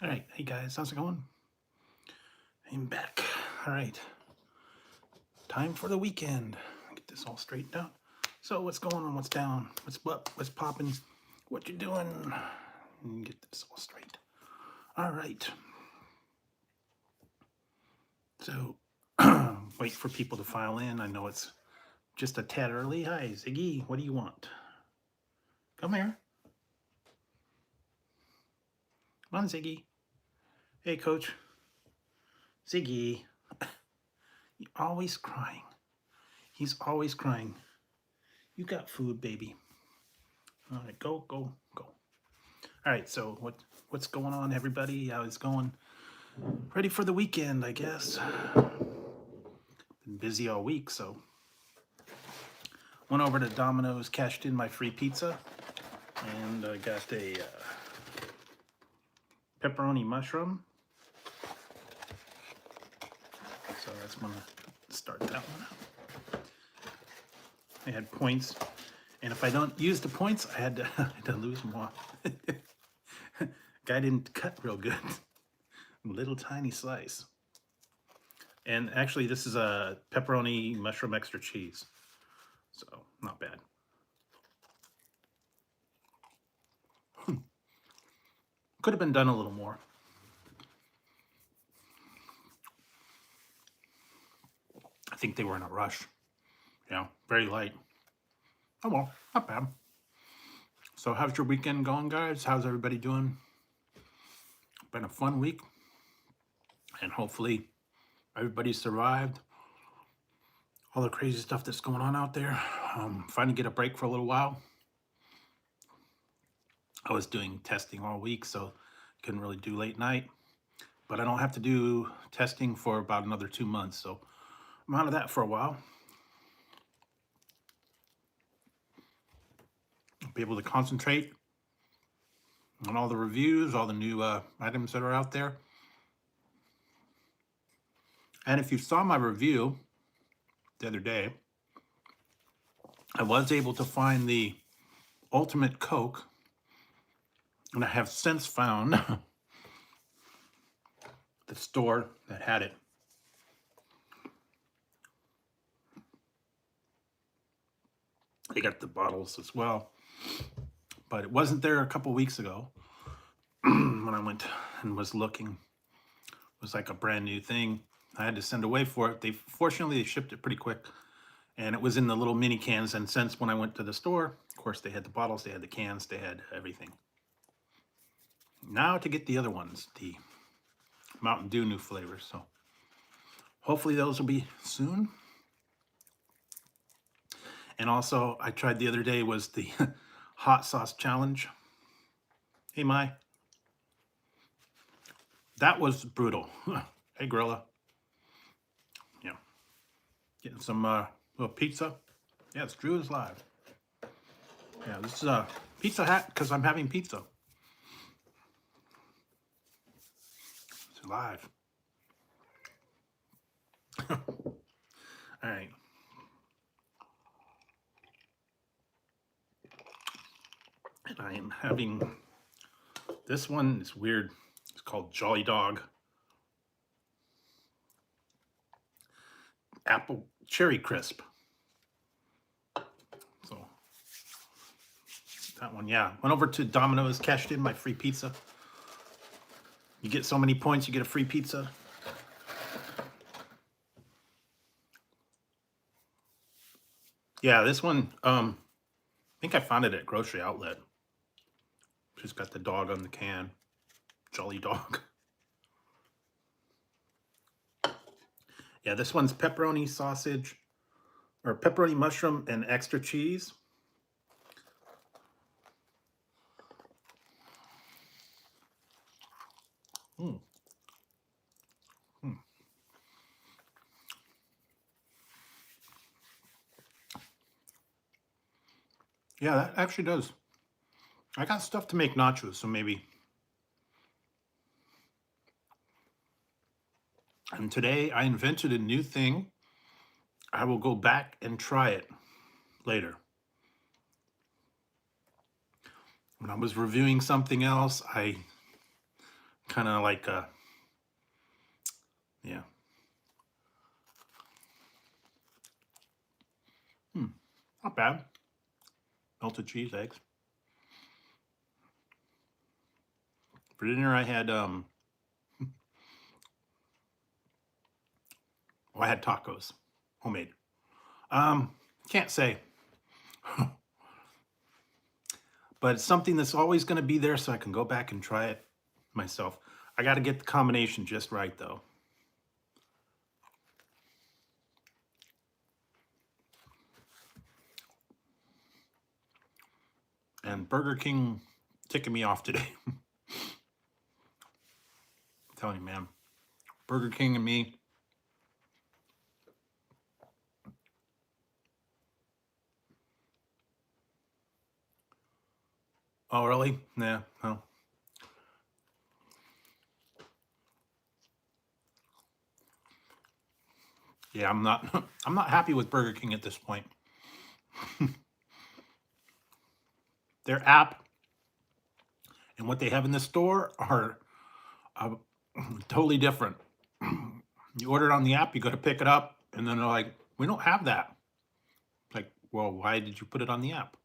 All right, hey guys, how's it going? I'm back. All right, time for the weekend. Get this all straightened out. So, what's going on? What's down? What's up? What's popping? What you doing? Get this all straight. All right. So, wait for people to file in. I know it's just a tad early. Hi, Ziggy. What do you want? Come here. Come on, Ziggy. Hey, Coach. Ziggy. You're always crying. He's always crying. You got food, baby. All right, go, go, go. All right, so what's going on, everybody? How is it going? Ready for the weekend, I guess. Been busy all week, so went over to Domino's, cashed in my free pizza, and I got a pepperoni mushroom. So that's gonna start that one out. I had points, and if I don't use the points, I had to lose them all. Guy didn't cut real good. Little tiny slice. And actually, this is a pepperoni mushroom extra cheese. So, not bad. Could have been done a little more. I think they were in a rush. Yeah, very light. Oh well, not bad. So, how's your weekend going, guys? How's everybody doing? Been a fun week. And hopefully, everybody survived all the crazy stuff that's going on out there. Finally get a break for a little while. I was doing testing all week, so couldn't really do late night. But I don't have to do testing for about another 2 months, so I'm out of that for a while. I'll be able to concentrate on all the reviews, all the new items that are out there. And if you saw my review the other day, I was able to find the Ultimate Coke, and I have since found the store that had it. They got the bottles as well, but it wasn't there a couple weeks ago when I went and was looking. It was like a brand new thing. I had to send away for it. Fortunately they shipped it pretty quick, and it was in the little mini cans. And since when I went to the store, of course, they had the bottles, they had the cans, they had everything. Now to get the other ones, the Mountain Dew new flavors. So hopefully those will be soon. And also, I tried the other day was the hot sauce challenge. Hey, Mai. That was brutal. Hey, Gorilla. Yeah. Getting some little pizza. Yeah, it's Drew is live. Yeah, this is a pizza hat because I'm having pizza. It's live. All right. And I am having this one. It's weird. It's called Jolly Dog Apple Cherry Crisp. So that one, yeah. Went over to Domino's, cashed in my free pizza. You get so many points, you get a free pizza. Yeah, this one, I think I found it at Grocery Outlet. Just got the dog on the can. Jolly Dog. Yeah, this one's pepperoni sausage, or pepperoni mushroom and extra cheese. Mm. Mm. Yeah, that actually does. I got stuff to make nachos, so maybe. And today I invented a new thing. I will go back and try it later. When I was reviewing something else, I kind of like yeah. Not bad. Melted cheese, eggs. For dinner, I had well, I had tacos, homemade. Can't say, but it's something that's always going to be there, so I can go back and try it myself. I got to get the combination just right, though. And Burger King ticking me off today. I'm telling you, man. Burger King and me. Oh, really? Yeah, no. Yeah, I'm not I'm not happy with Burger King at this point. Their app and what they have in the store are uh, totally different. You order it on the app, you go to pick it up, and then they're like, we don't have that. Like, well, why did you put it on the app?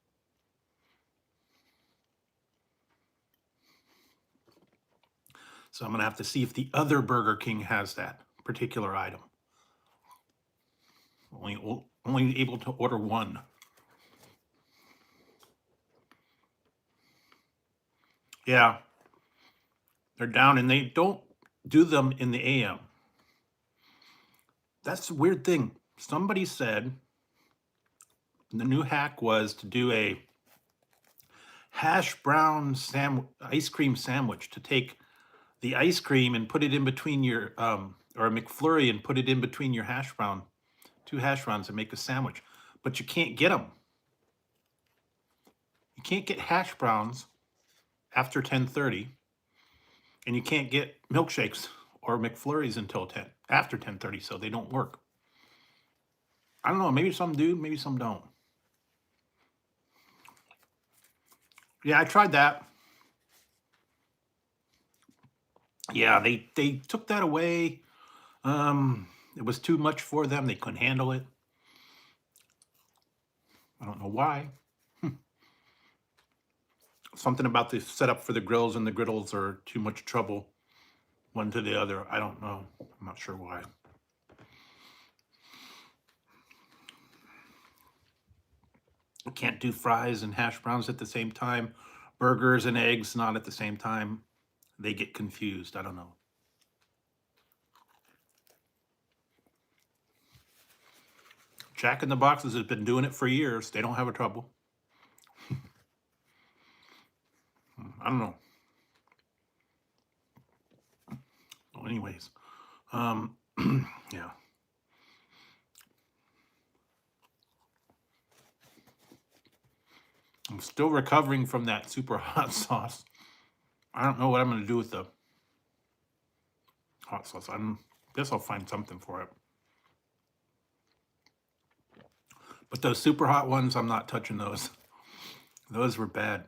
So I'm gonna have to see if the other Burger King has that particular item. Only able to order one. Yeah, they're down, and they don't do them in the AM. That's the weird thing. Somebody said the new hack was to do a hash brown ice cream sandwich, to take the ice cream and put it in between your or a McFlurry and put it in between your two hash browns and make a sandwich. But you can't get them. You can't get hash browns after 10:30, and you can't get milkshakes or McFlurries until after 10:30, so they don't work. I don't know, maybe some do, maybe some don't. Yeah, I tried that. Yeah, they took that away. It was too much for them. They couldn't handle it. I don't know why. Something about the setup for the grills and the griddles are too much trouble, one to the other. I don't know. I'm not sure why. I can't do fries and hash browns at the same time. Burgers and eggs not at the same time. They get confused. I don't know. Jack in the Boxes has been doing it for years. They don't have a trouble. I don't know. Well, anyways, yeah. I'm still recovering from that super hot sauce. I don't know what I'm going to do with the hot sauce. I guess I'll find something for it. But those super hot ones, I'm not touching those. Those were bad.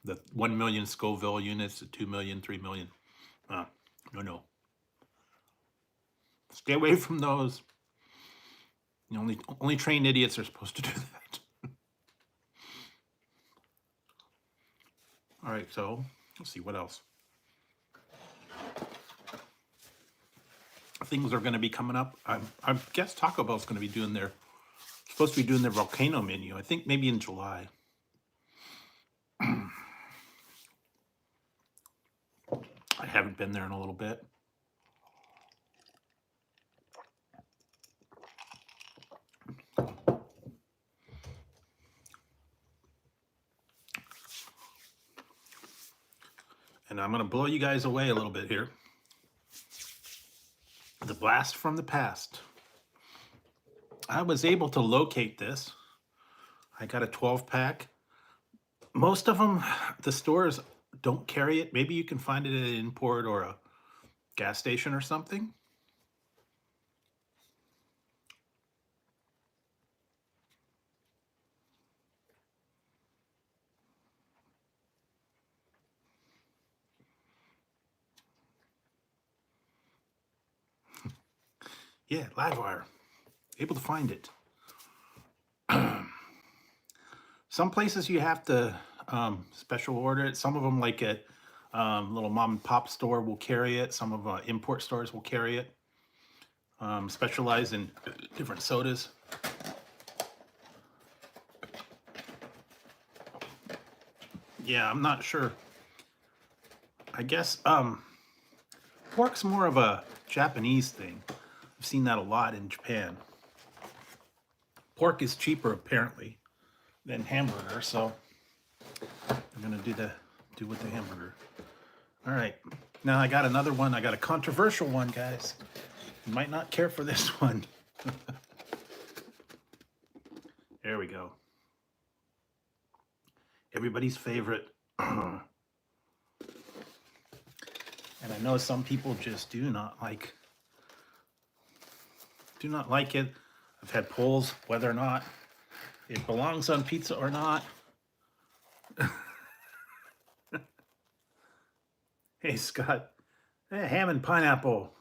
The 1 million Scoville units, the 2 million, 3 million. No. Stay away from those. Only trained idiots are supposed to do that. All right, so let's see what else. Things are going to be coming up. I guess Taco Bell's going to be supposed to be doing their volcano menu. I think maybe in July. I haven't been there in a little bit. And I'm going to blow you guys away a little bit here. The blast from the past. I was able to locate this. I got a 12-pack. Most of them, the stores don't carry it. Maybe you can find it at an import or a gas station or something. Yeah, Livewire. Able to find it. Some places you have to special order it. Some of them, like at little mom and pop store, will carry it. Some of import stores will carry it. Specialize in different sodas. Yeah, I'm not sure. I guess pork's more of a Japanese thing. I've seen that a lot in Japan. Pork is cheaper apparently than hamburger, so I'm gonna do with the hamburger. All right, now I got another one. I got a controversial one, guys. You might not care for this one. There we go. Everybody's favorite. And I know some people just do not like it. I've had polls whether or not it belongs on pizza or not. Hey, Scott. Hey, ham and pineapple.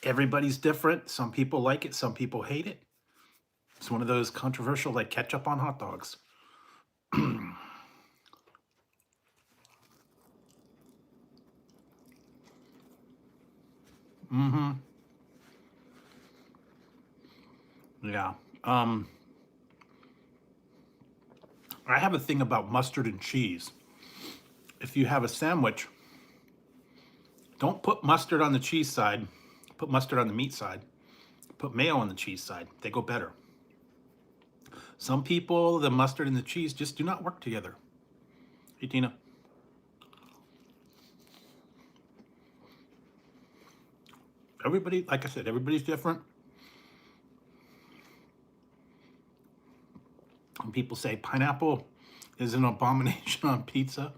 Everybody's different. Some people like it, some people hate it. It's one of those controversial, like ketchup on hot dogs. Mm-hmm. Yeah. I have a thing about mustard and cheese. If you have a sandwich, don't put mustard on the cheese side. Put mustard on the meat side. Put mayo on the cheese side. They go better. Some people, the mustard and the cheese just do not work together. Hey, Tina. Everybody, like I said, everybody's different. Some people say pineapple is an abomination on pizza.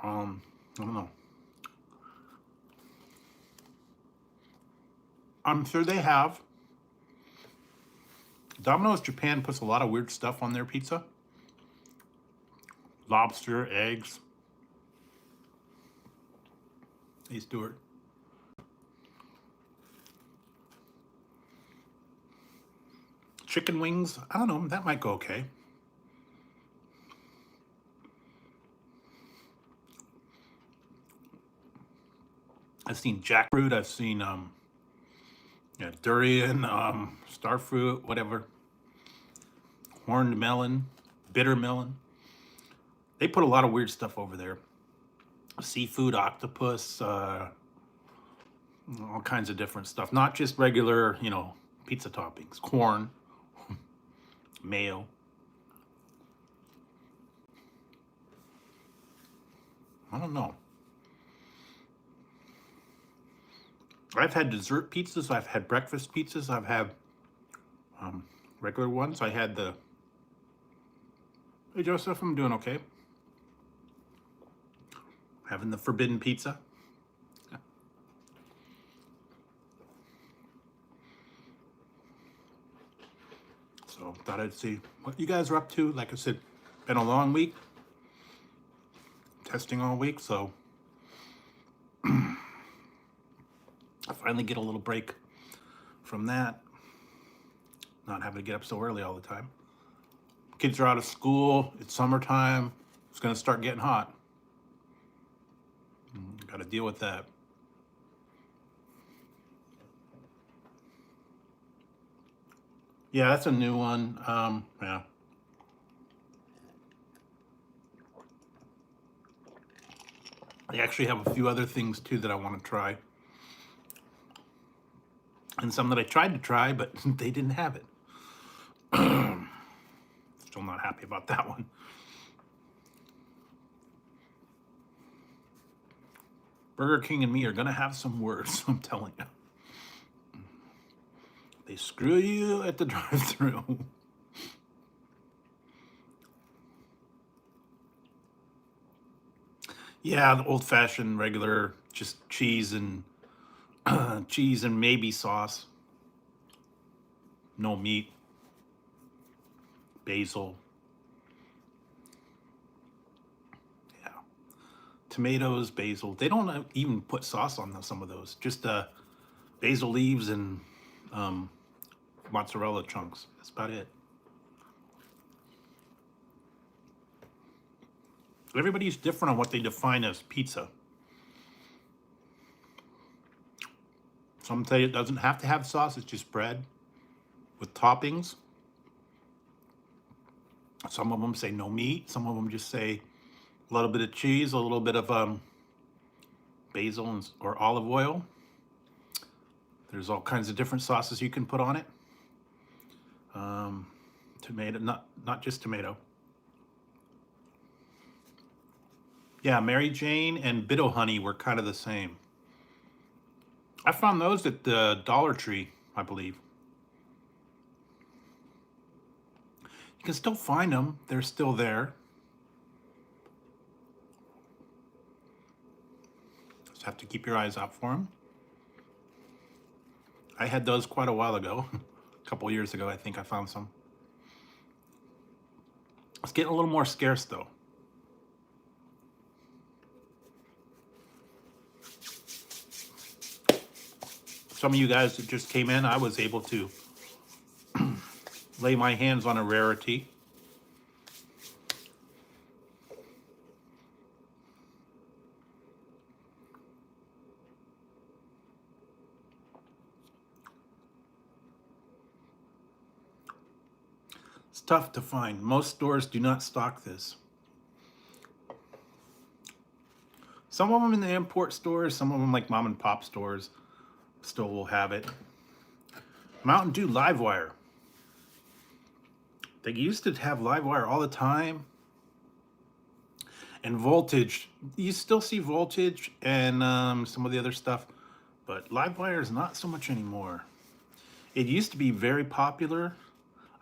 I don't know. I'm sure they have. Domino's Japan puts a lot of weird stuff on their pizza. Lobster, eggs. Hey, Stuart. Chicken wings, I don't know, that might go okay. I've seen jackfruit, I've seen yeah, durian, starfruit, whatever. Horned melon, bitter melon. They put a lot of weird stuff over there. Seafood, octopus, all kinds of different stuff. Not just regular, pizza toppings. Corn, mayo. I don't know. I've had dessert pizzas. I've had breakfast pizzas. I've had regular ones. I had the... Hey, Joseph, I'm doing okay. Having the forbidden pizza. So thought I'd see what you guys are up to. Like I said, been a long week. Testing all week, so I finally get a little break from that. Not having to get up so early all the time. Kids are out of school. It's summertime. It's going to start getting hot. Got to deal with that. Yeah, that's a new one. Yeah. I actually have a few other things too that I want to try. And some that I tried to try, but they didn't have it. Still not happy about that one. Burger King and me are gonna have some words, I'm telling you. They screw you at the drive-thru. Yeah, the old-fashioned regular, just cheese and cheese and maybe sauce. No meat. Basil. Yeah. tomatoes, basil. They don't even put sauce on some of those. Just basil leaves and mozzarella chunks. That's about it. Everybody's different on what they define as pizza. Some say it doesn't have to have sauce, it's just bread with toppings. Some of them say no meat. Some of them just say a little bit of cheese, a little bit of basil or olive oil. There's all kinds of different sauces you can put on it. Tomato, not just tomato. Yeah, Mary Jane and Bitter Honey were kind of the same. I found those at the Dollar Tree, I believe. You can still find them. They're still there. Just have to keep your eyes out for them. I had those quite a while ago. A couple years ago, I think I found some. It's getting a little more scarce, though. Some of you guys that just came in, I was able to lay my hands on a rarity. It's tough to find. Most stores do not stock this. Some of them in the import stores, some of them like mom and pop stores still will have it. Mountain Dew Livewire. They used to have Livewire all the time. And Voltage. You still see Voltage and some of the other stuff. But Livewire is not so much anymore. It used to be very popular.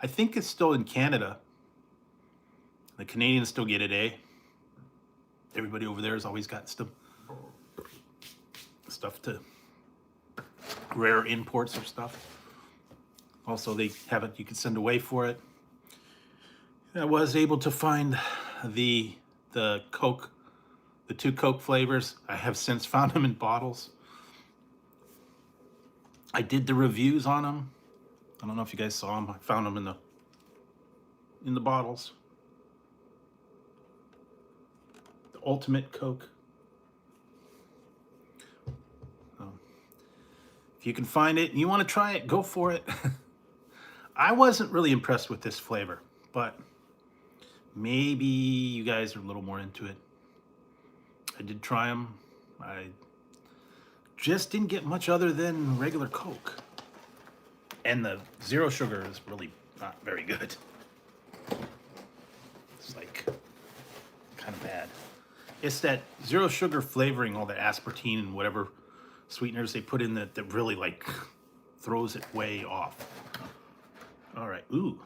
I think it's still in Canada. The Canadians still get it, eh? Everybody over there has always got stuff to rare imports of stuff. Also, they have it, you can send away for it. I was able to find the Coke, the 2 Coke flavors. I have since found them in bottles. I did the reviews on them. I don't know if you guys saw them. I found them in the bottles. The Ultimate Coke. If you can find it and you want to try it, go for it. I wasn't really impressed with this flavor, but maybe you guys are a little more into it. I did try them. I just didn't get much other than regular Coke. And the zero sugar is really not very good. It's like kind of bad. It's that zero sugar flavoring, all the aspartame and whatever sweeteners they put in that really like throws it way off. All right, ooh.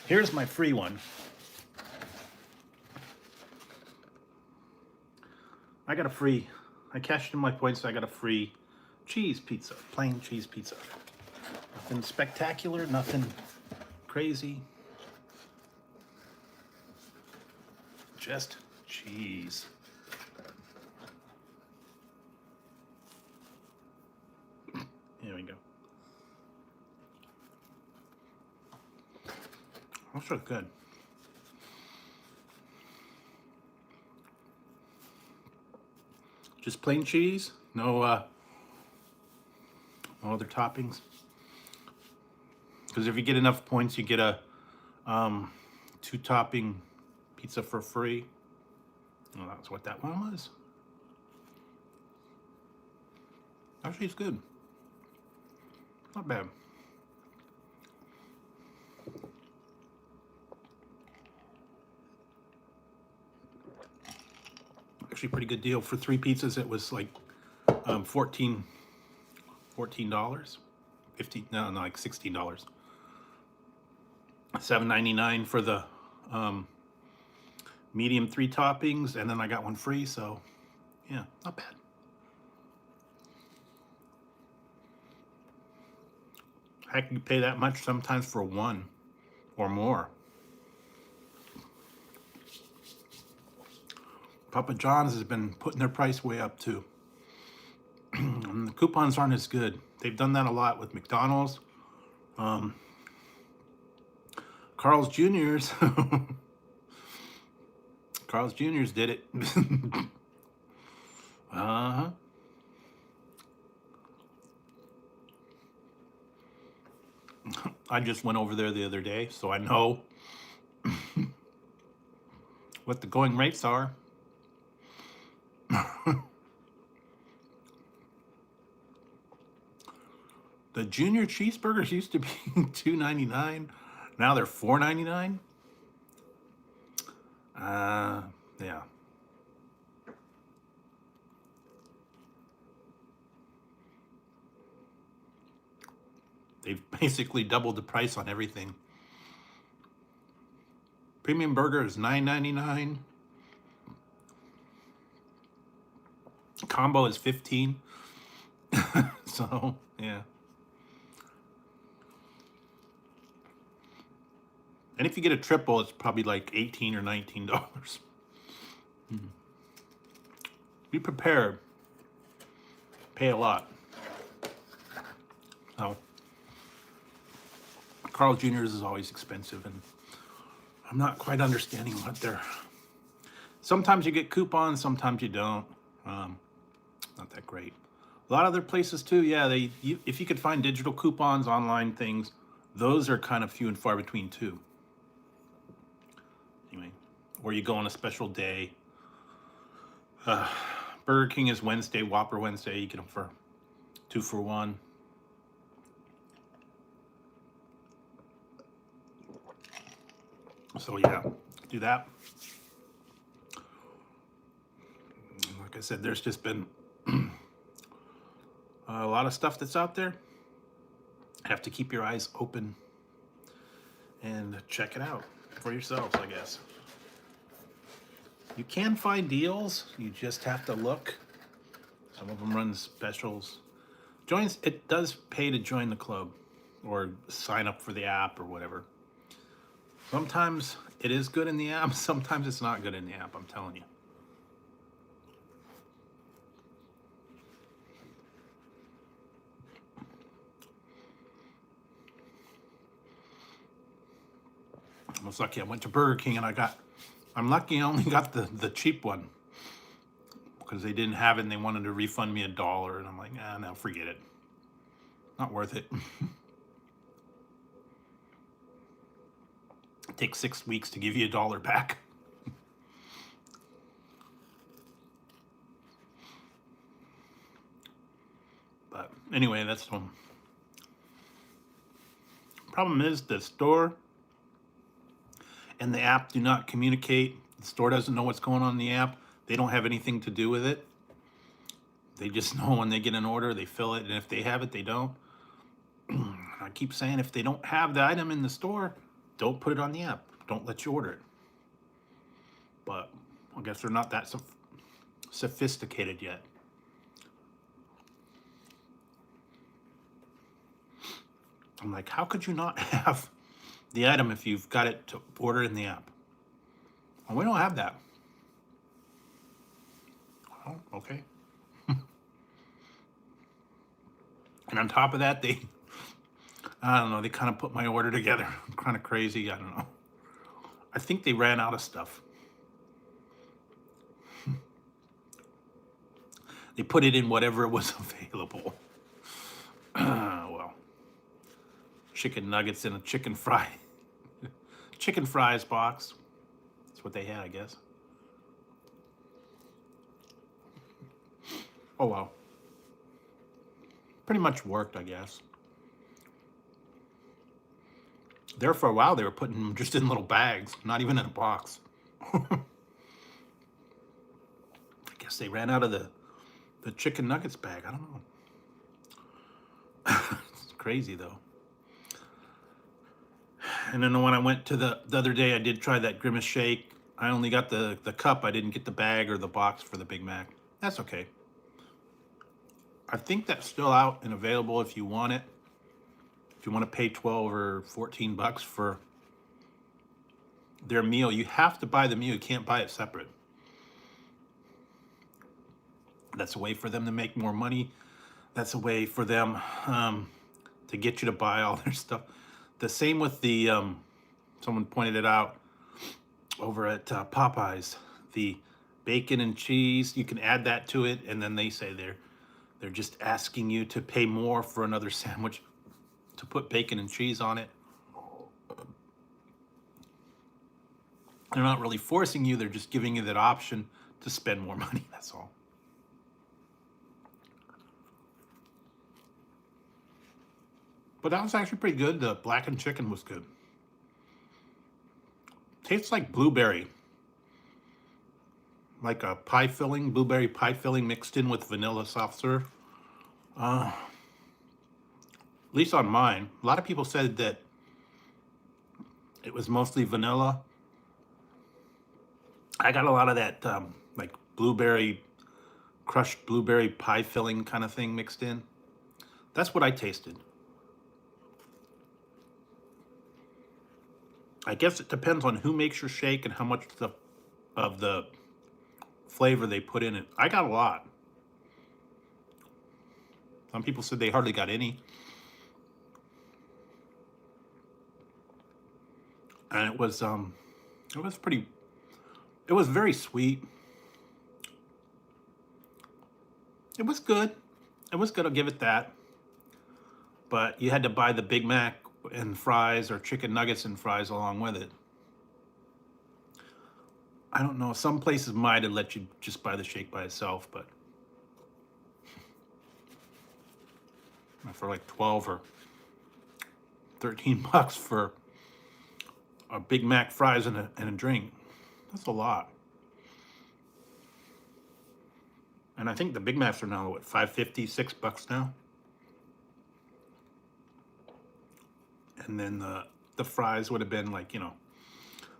Here's my free one. I cashed in my points, so I got a free cheese pizza, plain cheese pizza. Nothing spectacular, nothing crazy. Just cheese. Here we go. That's really good. Just plain cheese, no other toppings. Because if you get enough points, you get a 2-topping pizza for free. Well, that's what that one was. Actually, it's good. Not bad. Actually, pretty good deal for 3 pizzas. It was like $14. 15? No, like $16. $7.99 for the medium 3 toppings, and then I got one free. So, yeah, not bad. I can pay that much sometimes for 1 or more. Papa John's has been putting their price way up too. And the coupons aren't as good. They've done that a lot with McDonald's. Carl's Jr.'s. Carl's Jr.'s did it. Uh-huh. I just went over there the other day, so I know what the going rates are. The junior cheeseburgers used to be $2.99. Now they're $4.99. Yeah. They've basically doubled the price on everything. Premium burger is $9.99. Combo is $15. So, yeah. And if you get a triple, it's probably like $18 or $19. Be prepared. Pay a lot. So, Carl Jr.'s is always expensive, and I'm not quite understanding what they're... Sometimes you get coupons, sometimes you don't. Not that great. A lot of other places too, yeah, if you could find digital coupons, online things, those are kind of few and far between too. Anyway, or you go on a special day. Burger King is Wednesday, Whopper Wednesday, you get them for 2 for $1. So yeah, do that. Like I said, there's just been a lot of stuff that's out there. Have to keep your eyes open and check it out for yourselves, I guess. You can find deals, you just have to look. Some of them run specials. It does pay to join the club or sign up for the app or whatever. Sometimes it is good in the app, sometimes it's not good in the app, I'm telling you. I was lucky I went to Burger King and I'm lucky I only got the cheap one because they didn't have it and they wanted to refund me $1 and I'm like, no, forget it. Not worth it. It takes 6 weeks to give you $1 back. But anyway, that's one. Problem is the store and the app do not communicate. The store doesn't know what's going on in the app. They don't have anything to do with it. They just know when they get an order, they fill it, and if they have it, they don't. I keep saying if they don't have the item in the store, don't put it on the app. Don't let you order it. But I guess they're not that sophisticated yet. I'm like, how could you not have the item if you've got it to order in the app? Well, we don't have that. Oh, okay. And on top of that, I don't know, they kind of put my order together. Kind of crazy, I don't know. I think they ran out of stuff. They put it in whatever was available. Well, chicken nuggets in a chicken fries box. That's what they had, I guess. Oh well. Pretty much worked, I guess. There for a while, they were putting them just in little bags, not even in a box. I guess they ran out of the chicken nuggets bag. I don't know. It's crazy, though. And then when I went to the other day, I did try that Grimace shake. I only got the cup. I didn't get the bag or the box for the Big Mac. That's okay. I think that's still out and available if you want it. If you want to pay 12 or 14 bucks for their meal, you have to buy the meal. You can't buy it separate. That's a way for them to make more money. That's a way for them to get you to buy all their stuff. The same with the, someone pointed it out over at Popeyes, the bacon and cheese, you can add that to it, and then they say they're just asking you to pay more for another sandwich to put bacon and cheese on it. They're not really forcing you, they're just giving you that option to spend more money, that's all. But that was actually pretty good. The blackened chicken was good. Tastes like blueberry. Like a pie filling, blueberry pie filling mixed in with vanilla soft serve. At least on mine. A lot of people said that it was mostly vanilla. I got a lot of that like blueberry, crushed blueberry pie filling kind of thing mixed in. That's what I tasted. I guess it depends on who makes your shake and how much of the flavor they put in it. I got a lot. Some people said they hardly got any. And it was very sweet. It was good. It was good, I'll give it that. But you had to buy the Big Mac and fries or chicken nuggets and fries along with it. I don't know, some places might have let you just buy the shake by itself, but for like 12 or 13 bucks for a Big Mac fries and a drink, that's a lot. And I think the Big Macs are now, what, $5.50, $6 now? And then the fries would have been like, you know,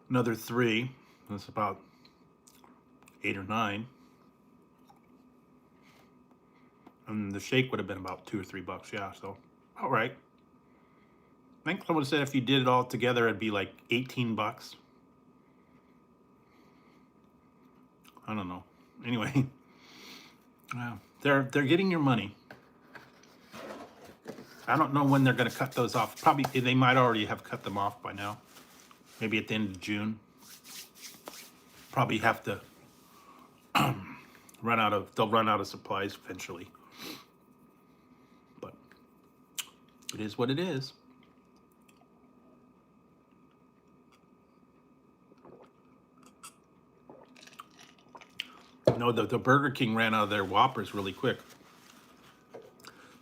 another $3. That's about 8 or 9. And the shake would have been about $2 or $3, yeah, so all right. I think someone said if you did it all together, it'd be like 18 bucks. I don't know. Anyway, they're getting your money. I don't know when they're going to cut those off. Probably they might already have cut them off by now. Maybe at the end of June. Probably have to they'll run out of supplies eventually. But it is what it is. No, the Burger King ran out of their Whoppers really quick.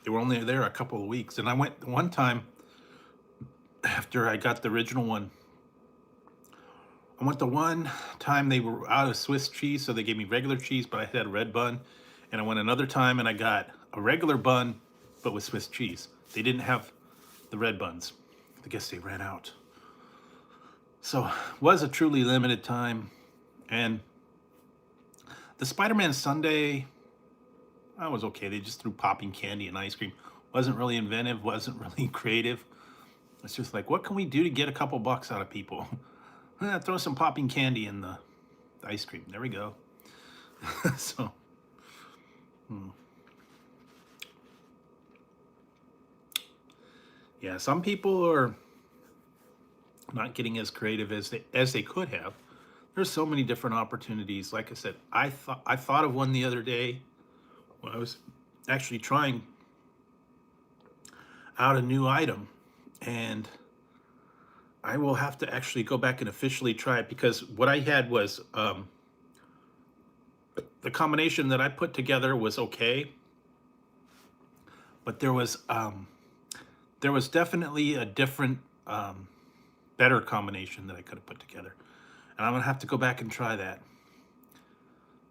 They were only there a couple of weeks. And I went one time after I got the original one. I went the one time they were out of Swiss cheese, so they gave me regular cheese, but I had a red bun. And I went another time and I got a regular bun, but with Swiss cheese. They didn't have the red buns. I guess they ran out. So it was a truly limited time. And the Spider-Man sundae, that was okay. They just threw popping candy and ice cream. Wasn't really inventive, wasn't really creative. It's just like, what can we do to get a couple bucks out of people? Throw some popping candy in the ice cream. There we go. So, yeah, some people are not getting as creative as they could have. There's so many different opportunities. Like I said, I thought of one the other day when I was actually trying out a new item, and I will have to actually go back and officially try it, because what I had was the combination that I put together was okay, but there was definitely a different better combination that I could have put together, and I'm gonna have to go back and try that.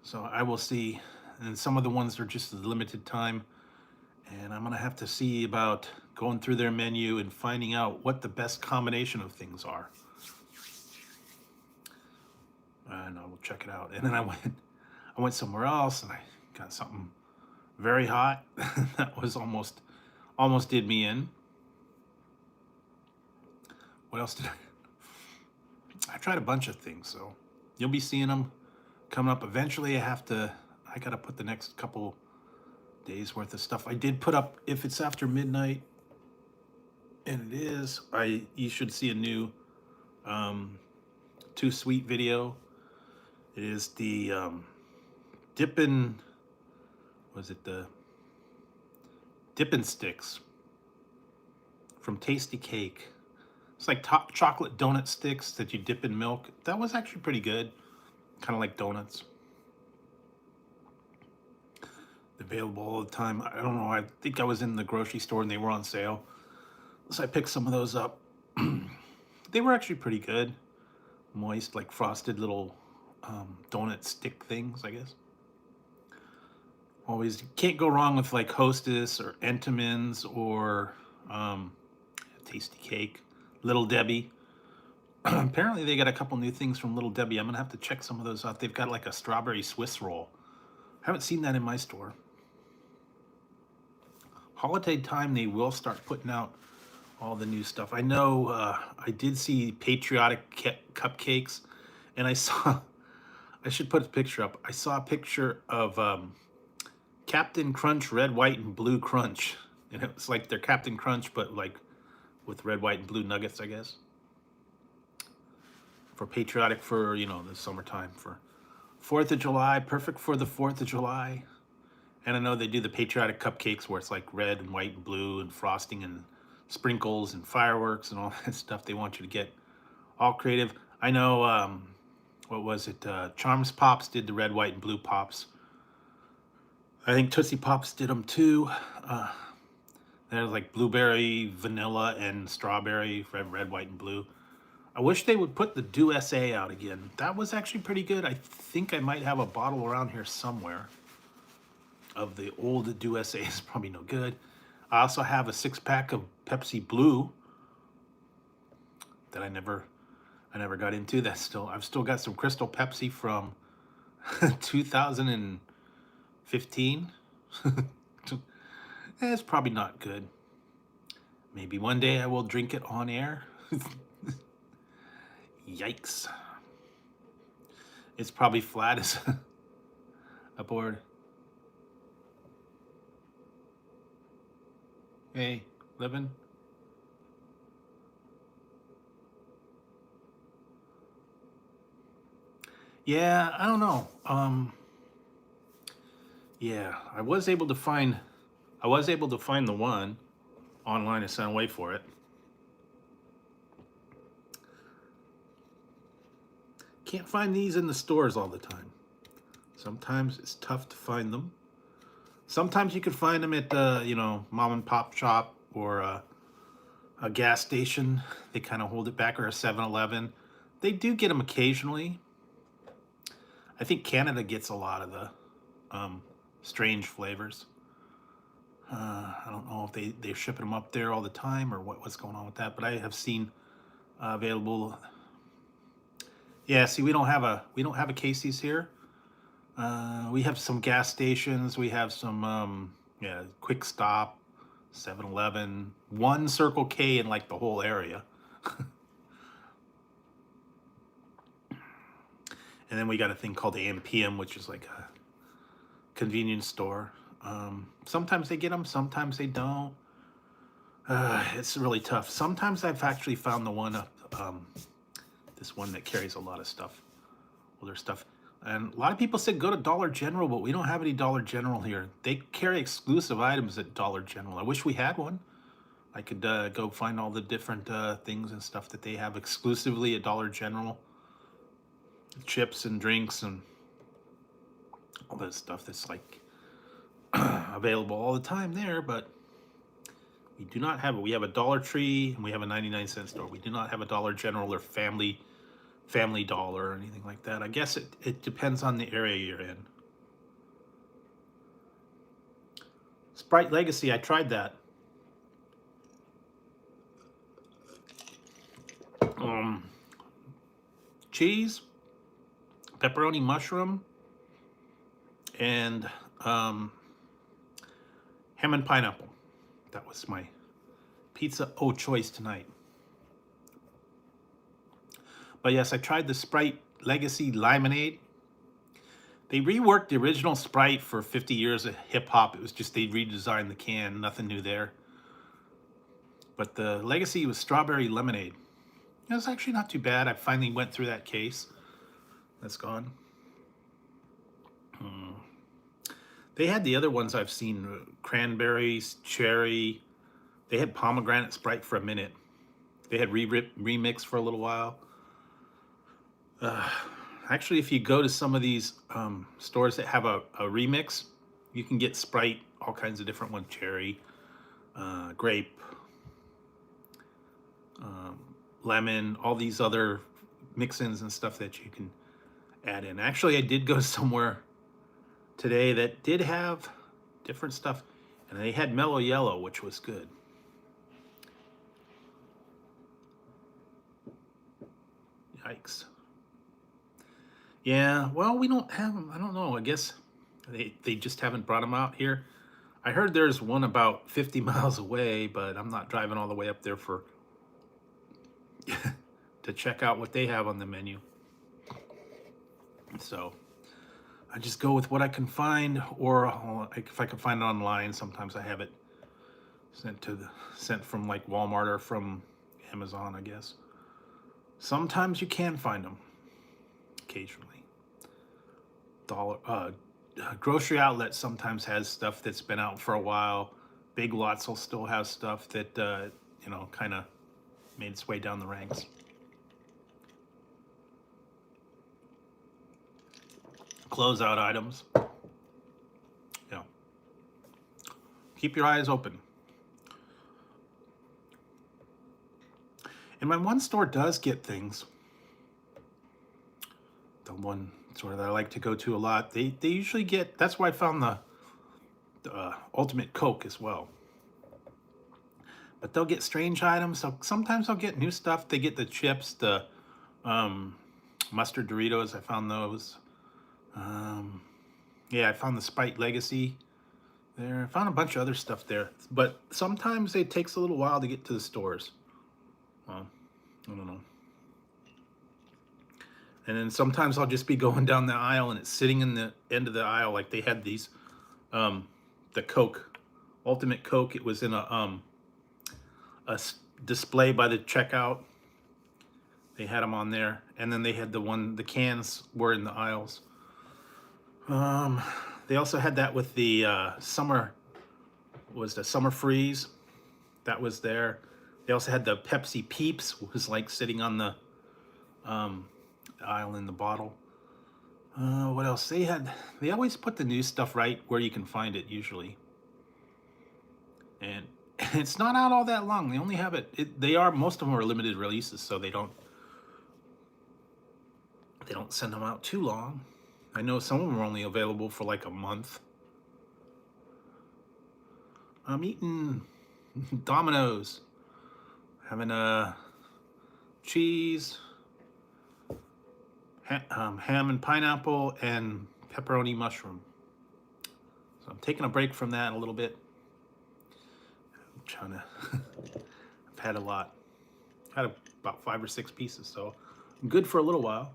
So I will see. And some of the ones are just a limited time, and I'm gonna have to see about going through their menu and finding out what the best combination of things are. And I will check it out. And then I went somewhere else and I got something very hot that was almost did me in. What else did I tried a bunch of things, so you'll be seeing them coming up. Eventually I have to I gotta put the next couple days worth of stuff. I did put up, if it's after midnight, and it is, you should see a new Too Sweet video. It is the dippin', was it the dippin' sticks from Tasty Cake. It's like chocolate donut sticks that you dip in milk. That was actually pretty good. Kind of like donuts. Available all the time. I don't know. I think I was in the grocery store and they were on sale. So I picked some of those up. They were actually pretty good. Moist, like frosted little donut stick things, I guess. Always can't go wrong with like Hostess or Entenmann's or Tasty Cake, Little Debbie. Apparently they got a couple new things from Little Debbie. I'm gonna have to check some of those out. They've got like a strawberry Swiss roll. Haven't seen that in my store. Holiday time, they will start putting out all the new stuff. I know I did see patriotic cupcakes, and I saw, I should put a picture up. I saw a picture of Captain Crunch Red, White, and Blue Crunch. And it was like their Captain Crunch, but like with red, white, and blue nuggets, I guess. For patriotic, for, you know, the summertime, for 4th of July, perfect for the 4th of July. And I know they do the patriotic cupcakes where it's like red and white and blue and frosting and sprinkles and fireworks and all that stuff. They want you to get all creative. I know, what was it? Charms Pops did the red, white, and blue pops. I think Tootsie Pops did them too. There's like blueberry, vanilla, and strawberry, red, white, and blue. I wish they would put the Do SA out again. That was actually pretty good. I think I might have a bottle around here somewhere of the old Do SA. It's probably no good. I also have a 6-pack of Pepsi Blue that I never got into. I've still got some Crystal Pepsi from 2015. It's probably not good. Maybe one day I will drink it on air. Yikes. It's probably flat as a board. Hey, living? Yeah, I don't know. Yeah, I was able to find the one online and sent away for it. Can't find these in the stores all the time. Sometimes it's tough to find them. Sometimes you can find them at you know, mom and pop shop or a gas station. They kind of hold it back, or a 7-Eleven. They do get them occasionally. I think Canada gets a lot of the strange flavors. I don't know if they're shipping them up there all the time or what's going on with that, but I have seen available. Yeah, see, we don't have a Casey's here. We have some gas stations. We have some yeah, Quick Stop, 7-Eleven, one Circle K in like the whole area. And then we got a thing called the AM/PM, which is like a convenience store. Sometimes they get them, sometimes they don't. It's really tough. Sometimes I've actually found the one up, this one that carries a lot of stuff, older stuff. And a lot of people said go to Dollar General, but we don't have any Dollar General here. They carry exclusive items at Dollar General. I wish we had one. I could go find all the different things and stuff that they have exclusively at Dollar General. Chips and drinks and all that stuff that's like available all the time there, but we do not have it. We have a Dollar Tree and we have a 99-cent store. We do not have a Dollar General or Family Dollar or anything like that. I guess it depends on the area you're in. Sprite Legacy, I tried that. Cheese, pepperoni mushroom, and ham and pineapple. That was my pizza choice tonight. But yes, I tried the Sprite Legacy Limonade. They reworked the original Sprite for 50 years of hip hop. It was just they redesigned the can, nothing new there. But the legacy was strawberry lemonade. It was actually not too bad. I finally went through that case. That's gone. They had the other ones I've seen, cranberries, cherry. They had pomegranate Sprite for a minute. They had remix for a little while. Actually, if you go to some of these stores that have a remix, you can get Sprite, all kinds of different ones, cherry, grape, lemon, all these other mix-ins and stuff that you can add in. Actually, I did go somewhere today that did have different stuff, and they had mellow yellow, which was good. Yikes. Yeah, well, we don't have them. I don't know. I guess they just haven't brought them out here. I heard there's one about 50 miles away, but I'm not driving all the way up there for to check out what they have on the menu. So I just go with what I can find, or if I can find it online. Sometimes I have it sent from like Walmart or from Amazon, I guess. Sometimes you can find them, occasionally. Grocery outlet sometimes has stuff that's been out for a while. Big Lots will still have stuff that kind of made its way down the ranks. Closeout items. Yeah. Keep your eyes open. And my one store does get things. The one store that I like to go to a lot, they usually get, that's why I found the Ultimate Coke as well. But they'll get strange items. So sometimes they'll get new stuff. They get the chips, the mustard Doritos. I found those. Yeah, I found the Sprite Legacy there. I found a bunch of other stuff there. But sometimes it takes a little while to get to the stores. Well, I don't know. And then sometimes I'll just be going down the aisle and it's sitting in the end of the aisle. Like they had these, the Coke, Ultimate Coke. It was in a display by the checkout. They had them on there. And then they had the cans were in the aisles. They also had that with the summer freeze. That was there. They also had the Pepsi Peeps, was like sitting on the aisle in the bottle. What else? They always put the new stuff right where you can find it usually. And it's not out all that long. They only have most of them are limited releases, so they don't send them out too long. I know some of them are only available for like a month. I'm eating Dominoes, having a cheese, ham and pineapple, and pepperoni mushroom. So I'm taking a break from that a little bit. I'm trying to, I've had a lot. Had about 5 or 6 pieces, so I'm good for a little while.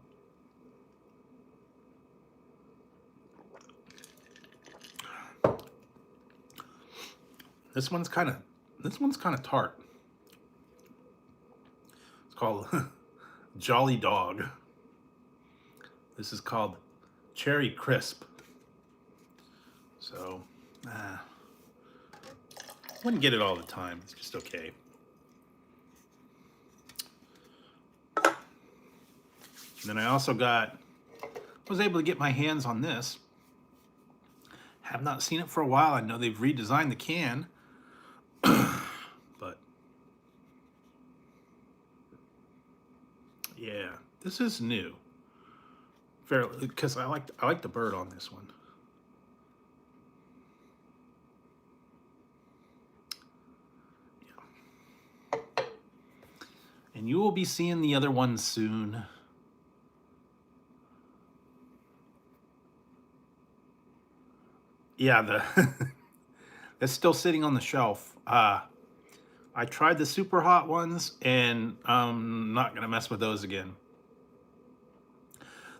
This one's kind of tart. It's called Jolly Dog. This is called Cherry Crisp. So, wouldn't get it all the time. It's just okay. And then I also was able to get my hands on this. Have not seen it for a while. I know they've redesigned the can. But yeah, this is new. Fairly, because I like the bird on this one. Yeah. And you will be seeing the other ones soon. Yeah, that's still sitting on the shelf. I tried the super hot ones, and I'm not gonna mess with those again.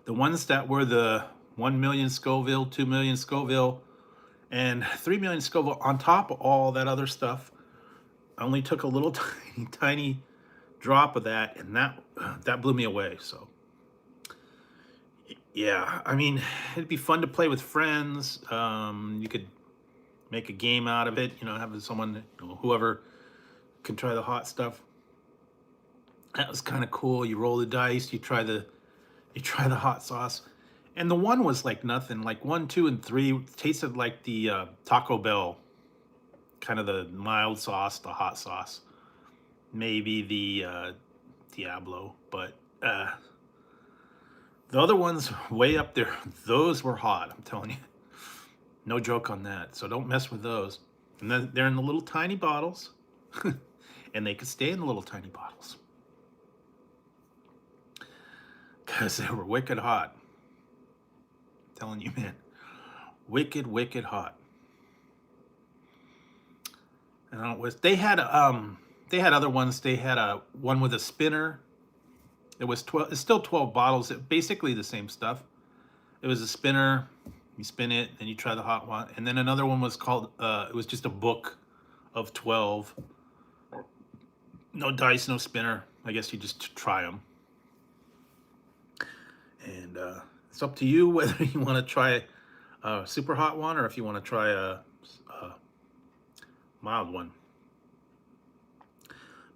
The ones that were the 1 million Scoville, 2 million Scoville, and 3 million Scoville on top of all that other stuff. I only took a little tiny drop of that, and that blew me away. So yeah, I mean, it'd be fun to play with friends. You could make a game out of it, having someone, whoever can try the hot stuff. That was kind of cool. You roll the dice, you try the hot sauce. And the one was like nothing. Like 1, 2, and 3 tasted like the Taco Bell, kind of the mild sauce, the hot sauce. Maybe the Diablo, but the other ones way up there, those were hot, I'm telling you. No joke on that. So don't mess with those. And then they're in the little tiny bottles, and they could stay in the little tiny bottles because they were wicked hot. I'm telling you, man, wicked, wicked hot. And they had other ones. They had a one with a spinner. It was 12. It's still 12 bottles. Basically the same stuff. It was a spinner. You spin it, and you try the hot one. And then another one was called. It was just a book of 12. No dice, no spinner. I guess you just try them. And it's up to you whether you want to try a super hot one or if you want to try a mild one.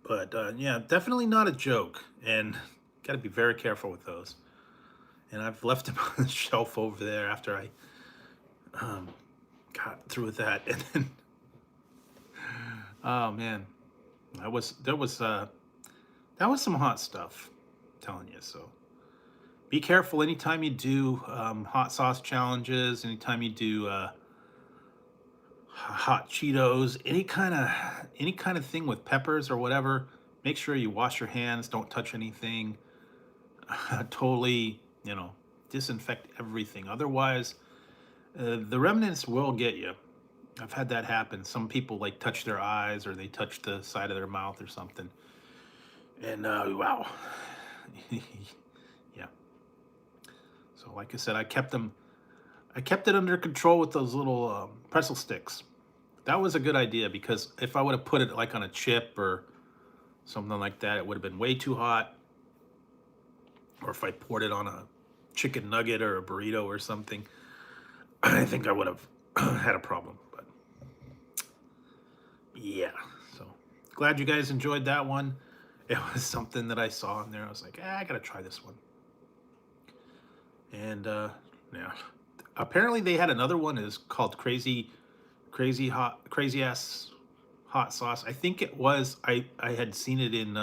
But yeah, definitely not a joke, and got to be very careful with those. And I've left them on the shelf over there after I got through with that, and then oh man, there was some hot stuff, I'm telling you. So be careful anytime you do hot sauce challenges, anytime you do hot Cheetos, any kind of thing with peppers or whatever. Make sure you wash your hands. Don't touch anything. Totally, disinfect everything. Otherwise, the remnants will get you. I've had that happen. Some people like touch their eyes or they touch the side of their mouth or something. And wow. Yeah. So like I said, I kept it under control with those little pretzel sticks. That was a good idea because if I would have put it like on a chip or something like that, it would have been way too hot. Or if I poured it on a chicken nugget or a burrito or something, I think I would have had a problem. But yeah, so glad you guys enjoyed that one. It was something that I saw in there. I was like, I gotta try this one. And yeah, apparently they had another one. It's called crazy ass hot sauce. I think it was. I had seen it in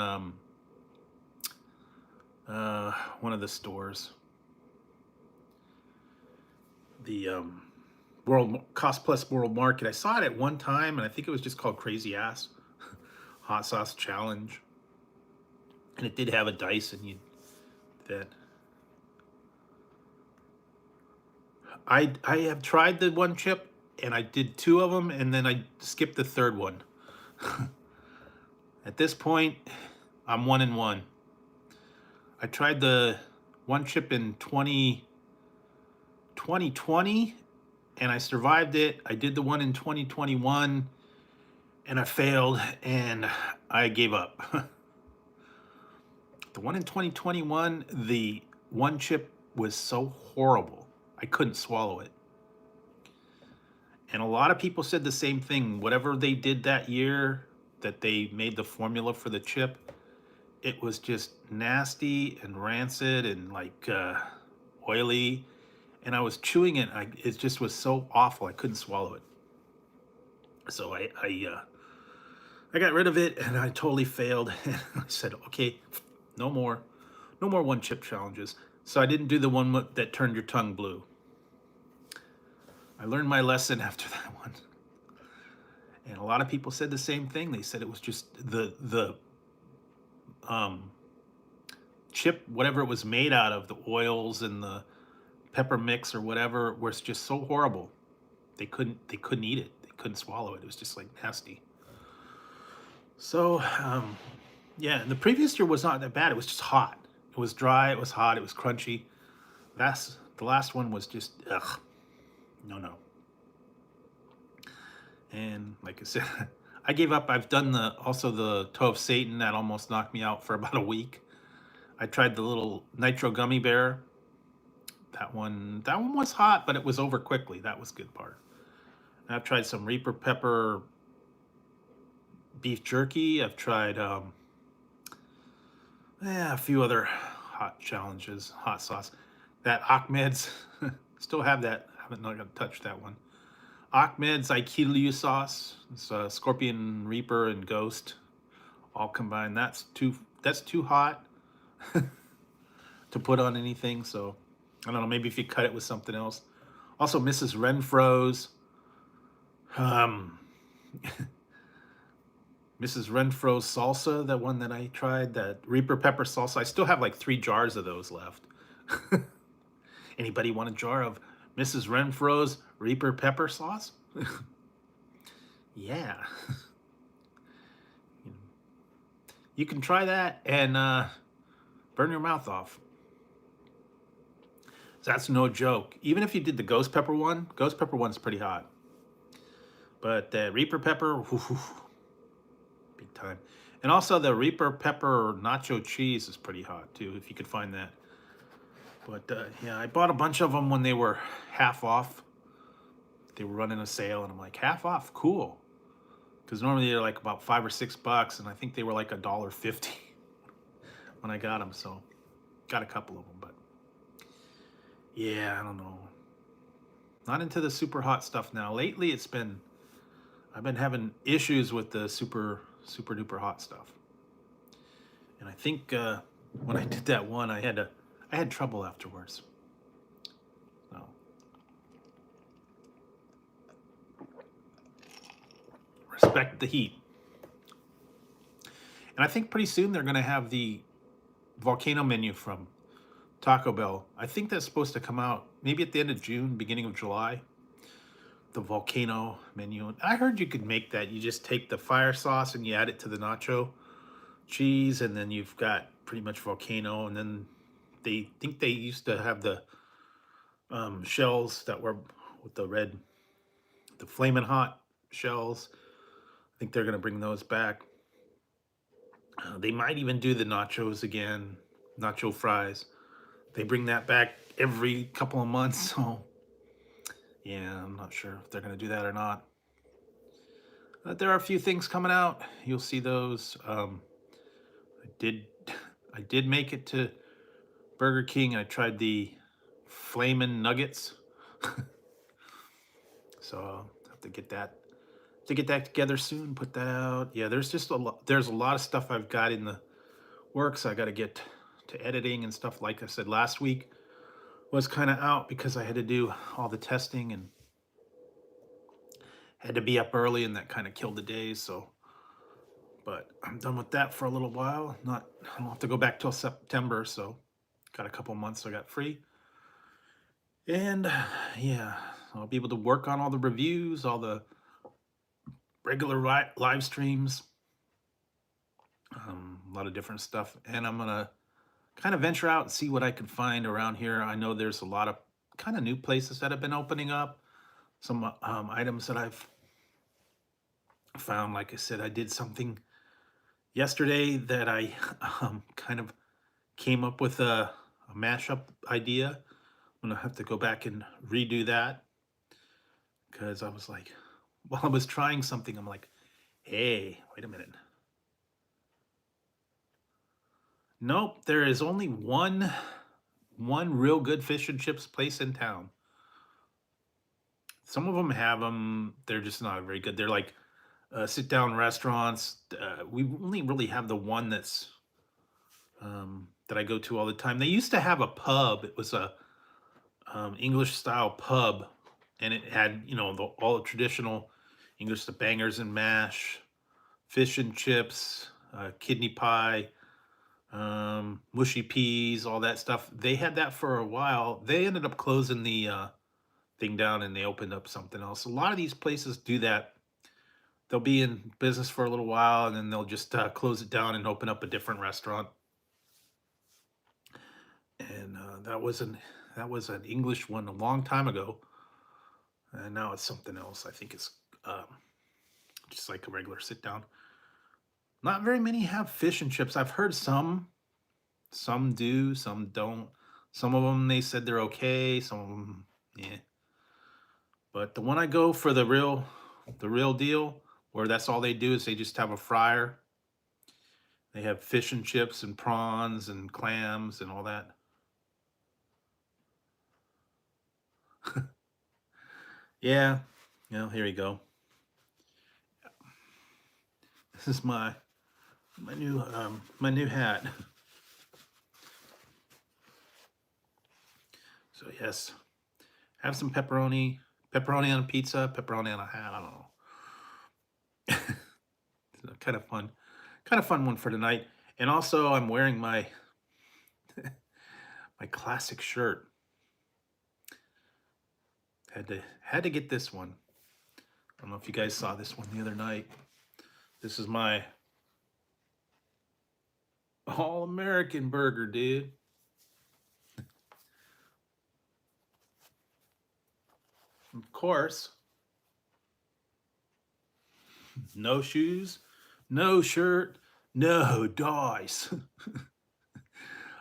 one of the stores. The Cost Plus World Market. I saw it at one time, and I think it was just called Crazy Ass Hot Sauce Challenge. And it did have a dice, and I have tried the one chip, and I did 2 of them, and then I skipped the third one. At this point, I'm 1-1. I tried the one chip in 2020, and I survived it. I did the one in 2021, and I failed, and I gave up. The one in 2021, the one chip was so horrible, I couldn't swallow it. And a lot of people said the same thing. Whatever they did that year that they made the formula for the chip, it was just nasty and rancid and like oily. And I was chewing it. It just was so awful. I couldn't swallow it. So I got rid of it, and I totally failed. And I said, okay, no more one chip challenges. So I didn't do the one that turned your tongue blue. I learned my lesson after that one. And a lot of people said the same thing. They said it was just the chip, whatever it was made out of, the oils and the pepper mix or whatever, was just so horrible. They couldn't eat it. They couldn't swallow it. It was just like nasty. So yeah, and the previous year was not that bad. It was just hot. It was dry. It was hot. It was crunchy. That's The last one was just, ugh, no, no. And like I said, I gave up. I've done also the toe of Satan. That almost knocked me out for about a week. I tried the little nitro gummy bear. That one was hot, but it was over quickly. That was a good part. And I've tried some Reaper pepper beef jerky. I've tried a few other hot challenges, hot sauce. That Ahmed's, still have that. Haven't not gonna touch that one. Ahmed's Aikilu sauce. It's Scorpion Reaper and Ghost all combined. That's too hot to put on anything. So I don't know. Maybe if you cut it with something else. Also, Mrs. Renfro's. Um, Mrs. Renfro's salsa, that one that I tried, that Reaper pepper salsa. I still have like 3 jars of those left. Anybody want a jar of Mrs. Renfro's Reaper pepper sauce? Yeah. You can try that and burn your mouth off. That's no joke. Even if you did the ghost pepper one's pretty hot. But the Reaper pepper, whew, big time. And also the Reaper pepper nacho cheese is pretty hot too, if you could find that. But yeah, I bought a bunch of them when they were half off. They were running a sale, and I'm like, half off, cool. Because normally they're like about $5 or $6, and I think they were like $1.50 when I got them. So got a couple of them, but yeah, I don't know. Not into the super hot stuff now. Lately, I've been having issues with the super duper hot stuff. And I think when I did that one, I had trouble afterwards. So respect the heat. And I think pretty soon they're going to have the volcano menu from Taco Bell. I think that's supposed to come out maybe at the end of June, beginning of July. The volcano menu. I heard you could make that. You just take the fire sauce and you add it to the nacho cheese, and then you've got pretty much volcano. And then they think they used to have the shells that were with the flaming hot shells. I think they're going to bring those back. They might even do the nachos again, nacho fries. They bring that back every couple of months. So yeah, I'm not sure if they're going to do that or not. But there are a few things coming out. You'll see those. I did make it to Burger King. I tried the Flamin' Nuggets. So I'll have to get that together soon. Put that out. Yeah, there's just a lot. There's a lot of stuff I've got in the works. I got to get to editing and stuff. Like I said last week, was kind of out because I had to do all the testing and had to be up early, and that kind of killed the day. So, but I'm done with that for a little while. I don't have to go back till September. So, got a couple months I got free, and yeah, I'll be able to work on all the reviews, all the regular live streams, a lot of different stuff, and I'm gonna kind of venture out and see what I can find around here. I know there's a lot of kind of new places that have been opening up. Some items that I've found. Like I said, I did something yesterday that I kind of came up with a mashup idea. I'm gonna have to go back and redo that because I was like, while I was trying something, I'm like, hey, wait a minute. Nope, there is only one real good fish and chips place in town. Some of them have them. They're just not very good. They're like sit down restaurants. We only really have the one that I go to all the time. They used to have a pub. It was a English style pub, and it had all the traditional English, the bangers and mash, fish and chips, kidney pie, mushy peas, all that stuff. They had that for a while. They ended up closing the thing down, and they opened up something else. A lot of these places do that. They'll be in business for a little while, and then they'll just close it down and open up a different restaurant. And That was an English one a long time ago, and now it's something else. I think it's um, just like a regular sit down. Not very many have fish and chips. I've heard some do, some don't. Some of them they said they're okay. Some of them, yeah. But the one I go for the real deal, where that's all they do is they just have a fryer. They have fish and chips and prawns and clams and all that. Yeah, here you go. This is my new hat. So yes, have some pepperoni on a pizza, pepperoni on a hat. I don't know. So kind of fun one for tonight. And also, I'm wearing my classic shirt. Had to get this one. I don't know if you guys saw this one the other night. This is my All American burger, dude. Of course, no shoes, no shirt, no dice.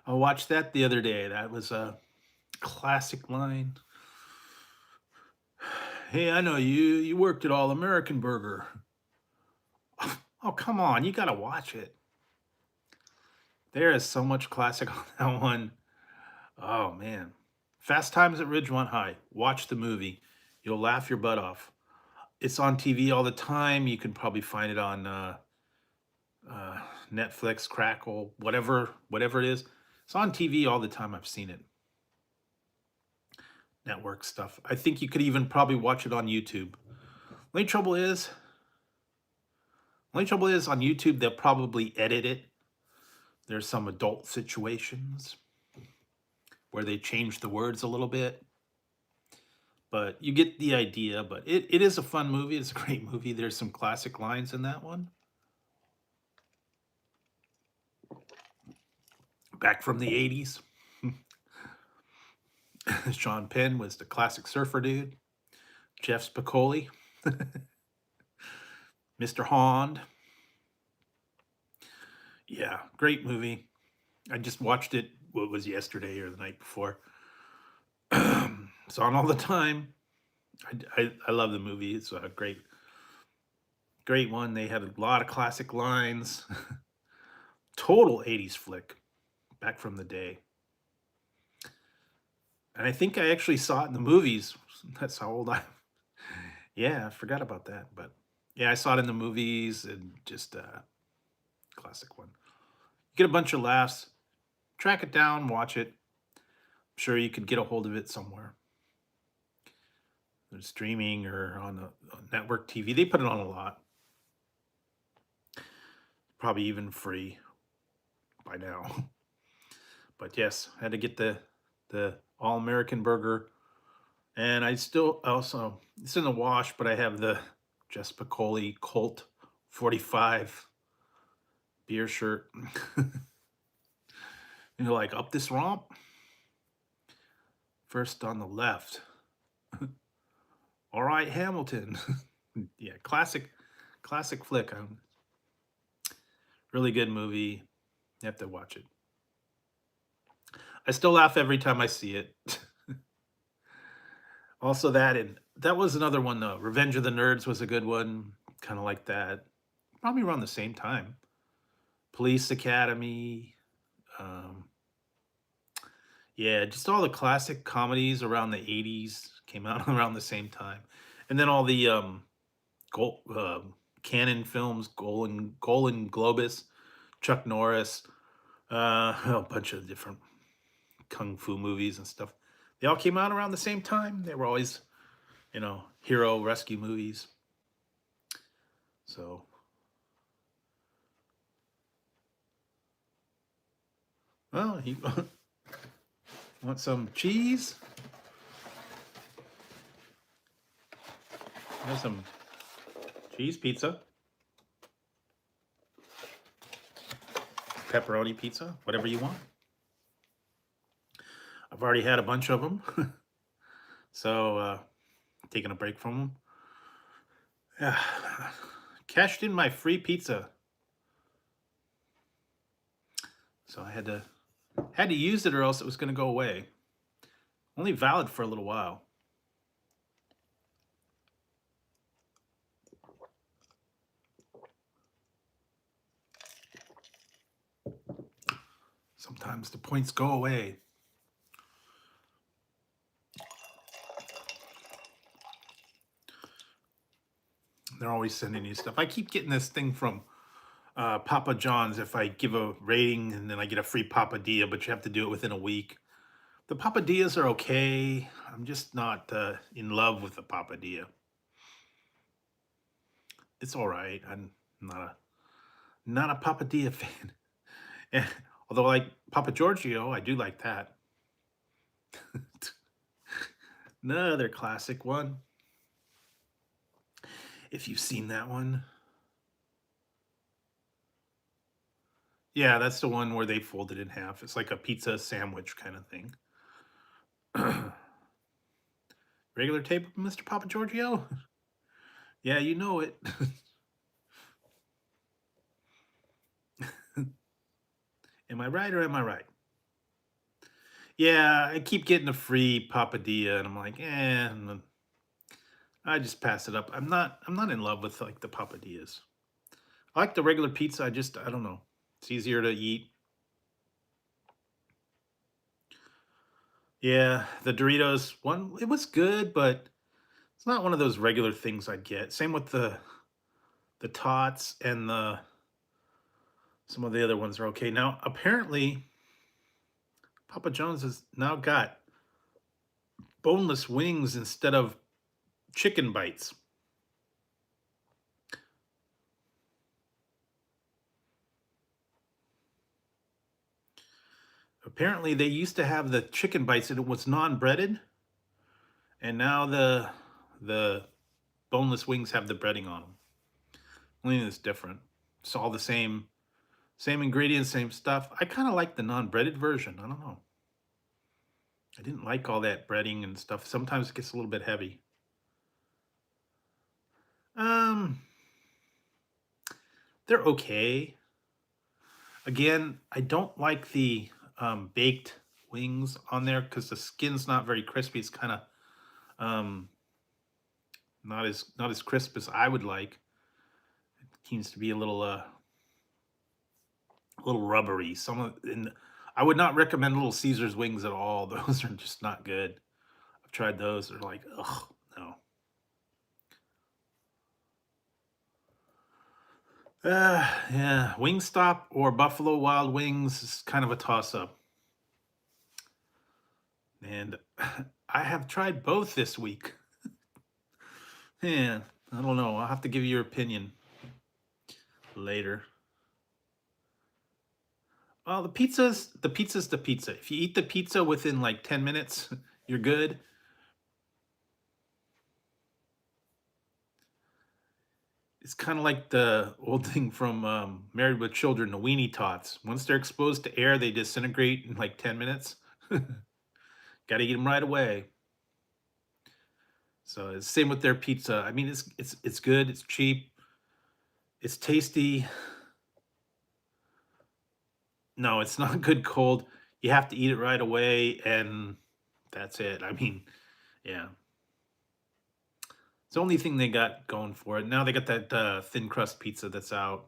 I watched that the other day. That was a classic line. Hey, I know you worked at All American Burger. Oh, come on, you gotta watch it. There is so much classic on that one. Oh man. Fast Times at Ridgemont High. Watch the movie. You'll laugh your butt off. It's on TV all the time. You can probably find it on uh, Netflix, Crackle, whatever it is. It's on TV all the time. I've seen it. Network stuff. I think you could even probably watch it on YouTube. Only trouble is, on YouTube they'll probably edit it. There's some adult situations where they change the words a little bit, but you get the idea. But it is a fun movie. It's a great movie. There's some classic lines in that one. Back from the 80s. Sean Penn was the classic surfer dude. Jeff Spicoli. Mr. Hond. Yeah, great movie. I just watched it, what was yesterday or the night before. It's on all the time. I love the movie. It's a great one. They had a lot of classic lines. Total 80s flick back from the day. And I think I actually saw it in the movies. That's how old I am. Yeah, I forgot about that. But yeah, I saw it in the movies and just classic one. Get a bunch of laughs. Track it down, watch it. I'm sure you could get a hold of it somewhere. There's streaming or on network TV. They put it on a lot. Probably even free by now. But yes, I had to get the All American burger. And I still also, it's in the wash, but I have the Jess Piccoli Colt 45 beer shirt. Like up this romp. First on the left. All right, Hamilton. Yeah, classic flick. Really good movie. You have to watch it. I still laugh every time I see it. Also that was another one though. Revenge of the Nerds was a good one. Kind of like that. Probably around the same time. Police Academy. Um, yeah, just all the classic comedies around the 80s came out around the same time. And then all the gold, canon films, Golden Globus, Chuck Norris, a bunch of different kung fu movies and stuff. They all came out around the same time. They were always, hero rescue movies. So, well, you want some cheese? There's some cheese pizza. Pepperoni pizza, whatever you want. I've already had a bunch of them, so taking a break from them. Yeah, cashed in my free pizza, so I had to use it or else it was going to go away. Only valid for a little while. Sometimes the points go away. They're always sending you stuff. I keep getting this thing from Papa John's. If I give a rating and then I get a free papadilla, but you have to do it within a week. The papadillas are okay. I'm just not in love with the papadilla. It's all right. I'm not a papadilla fan. Yeah, although I like Papa Giorgio, I do like that. Another classic one. If you've seen that one. Yeah, that's the one where they fold it in half. It's like a pizza sandwich kind of thing. Regular table, Mr. Papa Giorgio? Yeah, you know it. Am I right or am I right? Yeah, I keep getting a free papadilla, and I'm like, and then I just pass it up. I'm not in love with like the papadillas. I like the regular pizza. I don't know. It's easier to eat. Yeah, the Doritos one, it was good, but it's not one of those regular things I'd get. Same with the tots and the some of the other ones are okay. Now, apparently, Papa John's has now got boneless wings instead of chicken bites. Apparently, they used to have the chicken bites and it was non-breaded, and now the boneless wings have the breading on them. Only it's different. It's all the same ingredients, same stuff. I kind of like the non-breaded version. I don't know. I didn't like all that breading and stuff. Sometimes it gets a little bit heavy. Um, they're okay. Again, I don't like the baked wings on there because the skin's not very crispy. It's kind of um, not as crisp as I would like. It seems to be a little rubbery. Some of and I would not recommend Little Caesars wings at all. Those are just not good. I've tried those. They're like, ugh, no. Yeah, Wingstop or Buffalo Wild Wings is kind of a toss up. And I have tried both this week. Yeah, I don't know. I'll have to give you your opinion later. Well, the pizza's the pizza. If you eat the pizza within like 10 minutes, you're good. It's kind of like the old thing from Married with Children, the weenie tots. Once they're exposed to air, they disintegrate in like 10 minutes. Got to eat them right away. So it's same with their pizza. I mean, it's good. It's cheap. It's tasty. No, it's not good cold. You have to eat it right away, and that's it. I mean, yeah. It's the only thing they got going for it. Now they got that thin crust pizza that's out.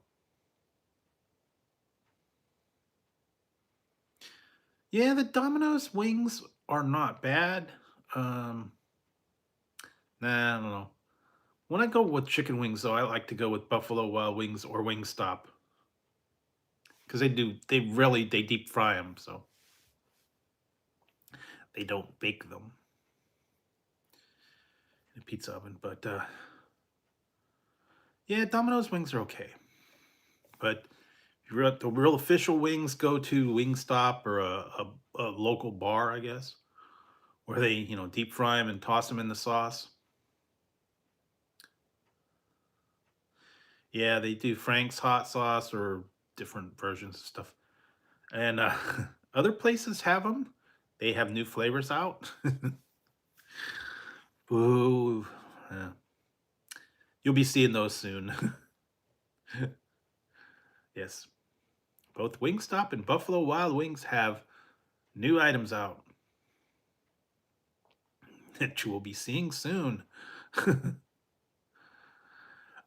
Yeah, the Domino's wings are not bad. Um, nah, I don't know. When I go with chicken wings, though, I like to go with Buffalo Wild Wings or Wingstop because they deep fry them, so they don't bake them in a pizza oven. But yeah, Domino's wings are okay. But if you're at the real official wings, go to Wingstop or a local bar, I guess, where they deep fry them and toss them in the sauce. Yeah, they do Frank's hot sauce or different versions of stuff. And other places have them. They have new flavors out. Ooh, yeah. You'll be seeing those soon. Yes, both Wingstop and Buffalo Wild Wings have new items out that you will be seeing soon.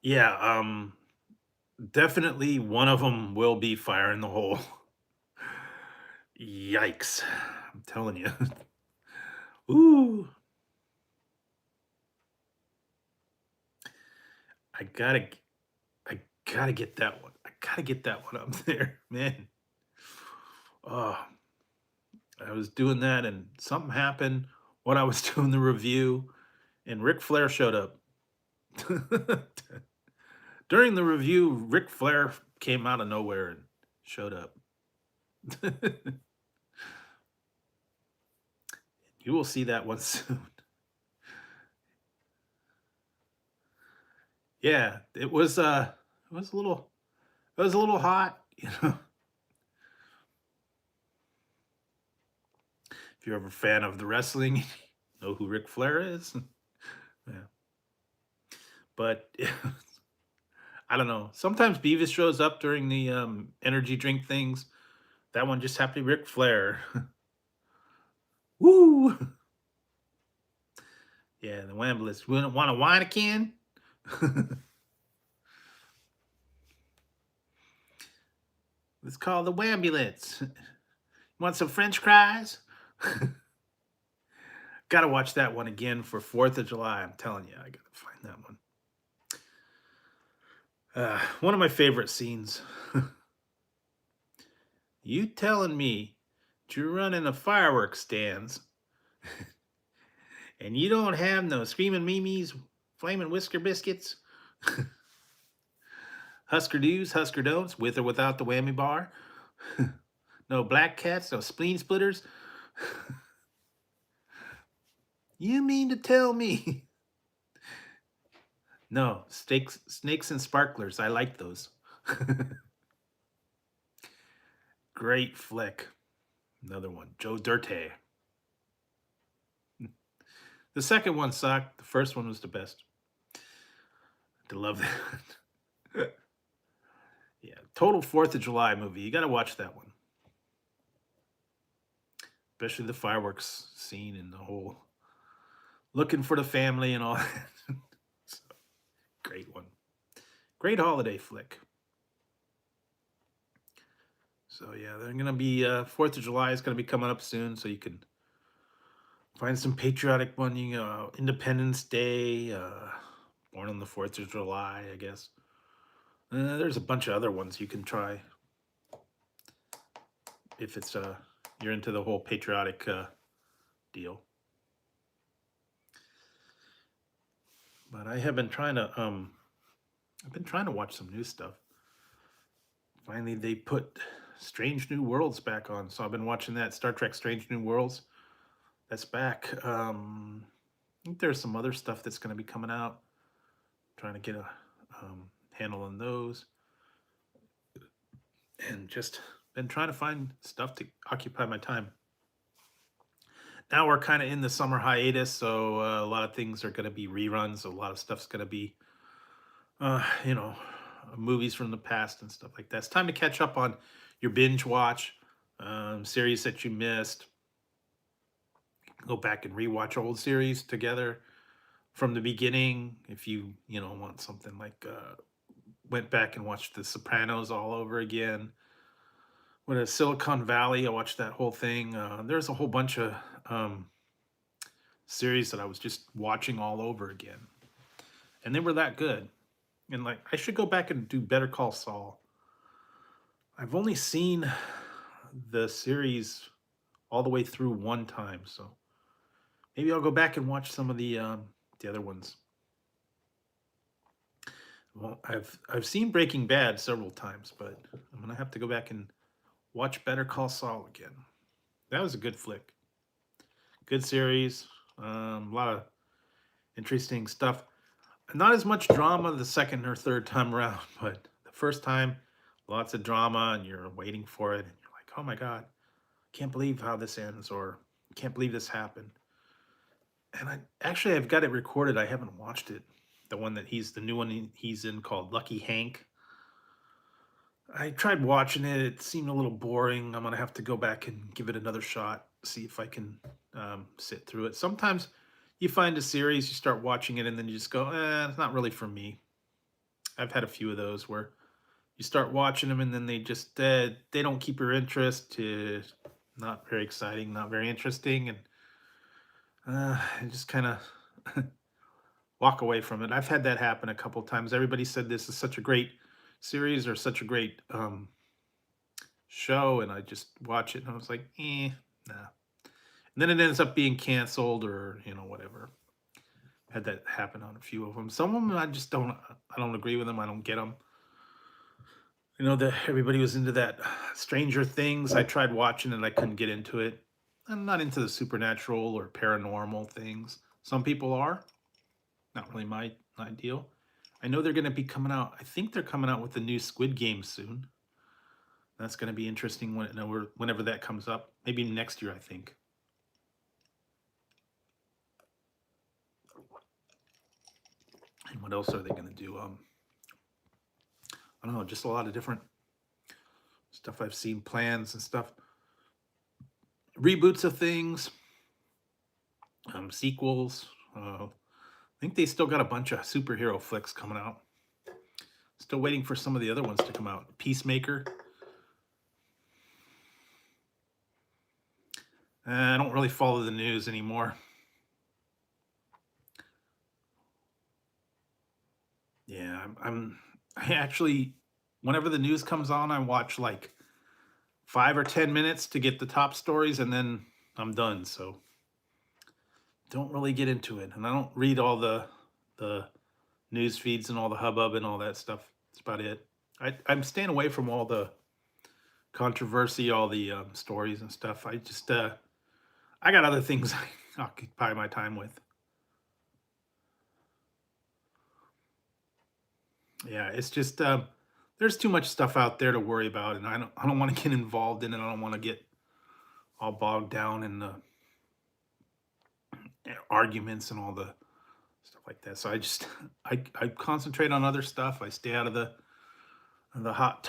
Yeah, definitely one of them will be fire in the hole. Yikes! I'm telling you. Ooh, I gotta, I gotta get that one. I gotta get that one up there, man. Oh, I was doing that and something happened when I was doing the review, and Ric Flair showed up. During the review, Ric Flair came out of nowhere and showed up. You will see that one soon. Yeah, it was a little hot, you know. If you're ever a fan of the wrestling, you know who Ric Flair is. Yeah. But I don't know. Sometimes Beavis shows up during the energy drink things. That one just happened to be Ric Flair. Woo! Yeah, the Wamblets. Want a wine again? Let's call the Wambulets. Want some French fries? Gotta watch that one again for 4th of July. I'm telling you, I gotta find that one. One of my favorite scenes. You telling me you're running a fireworks stands and you don't have no screaming Mimi's, flaming Whisker biscuits, Husker do's, Husker don'ts, with or without the whammy bar, no black cats, no spleen splitters. You mean to tell me? No, snakes and sparklers. I like those. Great flick. Another one, Joe Dirte. The second one sucked. The first one was the best. I love that. Yeah, total 4th of July movie. You got to watch that one, especially the fireworks scene and the whole looking for the family and all that. So, great one. Great holiday flick. So yeah, they're gonna be 4th of July is gonna be coming up soon, so you can find some patriotic one. You know, Independence Day, Born on the 4th of July, I guess. There's a bunch of other ones you can try if it's you're into the whole patriotic deal. But I have been trying to I've been trying to watch some new stuff. Finally, they put Strange New Worlds back on, so I've been watching that Star Trek Strange New Worlds. That's back. I think there's some other stuff that's going to be coming out. Trying to get a handle on those, and just been trying to find stuff to occupy my time. Now we're kind of in the summer hiatus, so a lot of things are going to be reruns. A lot of stuff's going to be, you know, movies from the past and stuff like that. It's time to catch up on your binge watch, series that you missed. Go back and rewatch old series together from the beginning. If you know, want something like went back and watched The Sopranos all over again. What is Silicon Valley? I watched that whole thing. There's a whole bunch of um, series that I was just watching all over again, and they were that good. And like, I should go back and do Better Call Saul. I've only seen the series all the way through one time, so maybe I'll go back and watch some of the other ones. Well, I've seen Breaking Bad several times, but I'm gonna have to go back and watch Better Call Saul again. That was a good flick, good series. A lot of interesting stuff. Not as much drama the second or third time around, but the first time, lots of drama, and you're waiting for it, and you're like, "Oh my god, can't believe how this ends," or Can't believe this happened. And I've got it recorded. I haven't watched it. The one that the new one he's in called Lucky Hank. I tried watching it. It seemed a little boring. I'm gonna have to go back and give it another shot. See if I can sit through it. Sometimes you find a series, you start watching it, and then you just go, it's not really for me. I've had a few of those where you start watching them, and then they don't keep your interest. Not very exciting, not very interesting, and I just kind of walk away from it. I've had that happen a couple times. Everybody said this is such a great series or such a great show, and I just watch it, and I was like, nah. And then it ends up being canceled or whatever. Had that happen on a few of them. Some of them I just don't. I don't agree with them. I don't get them. That everybody was into that Stranger Things. I tried watching it. I couldn't get into it. I'm not into the supernatural or paranormal things. Some people are. Not really my deal. I know they're going to be coming out. I think they're coming out with the new Squid Game soon. That's going to be interesting whenever that comes up. Maybe next year, I think. And what else are they going to do? I don't know. Just a lot of different stuff I've seen, plans and stuff. Reboots of things. Sequels. I think they still got a bunch of superhero flicks coming out. Still waiting for some of the other ones to come out. Peacemaker. I don't really follow the news anymore. Yeah, I actually, whenever the news comes on, I watch like 5 or 10 minutes to get the top stories, and then I'm done. So don't really get into it, and I don't read all the news feeds and all the hubbub and all that stuff. That's about it. I'm staying away from all the controversy, all the stories and stuff. I got other things I occupy my time with. Yeah, it's just there's too much stuff out there to worry about, and I don't want to get involved in it. I don't want to get all bogged down in the arguments and all the stuff like that. So I concentrate on other stuff. I stay out of the hot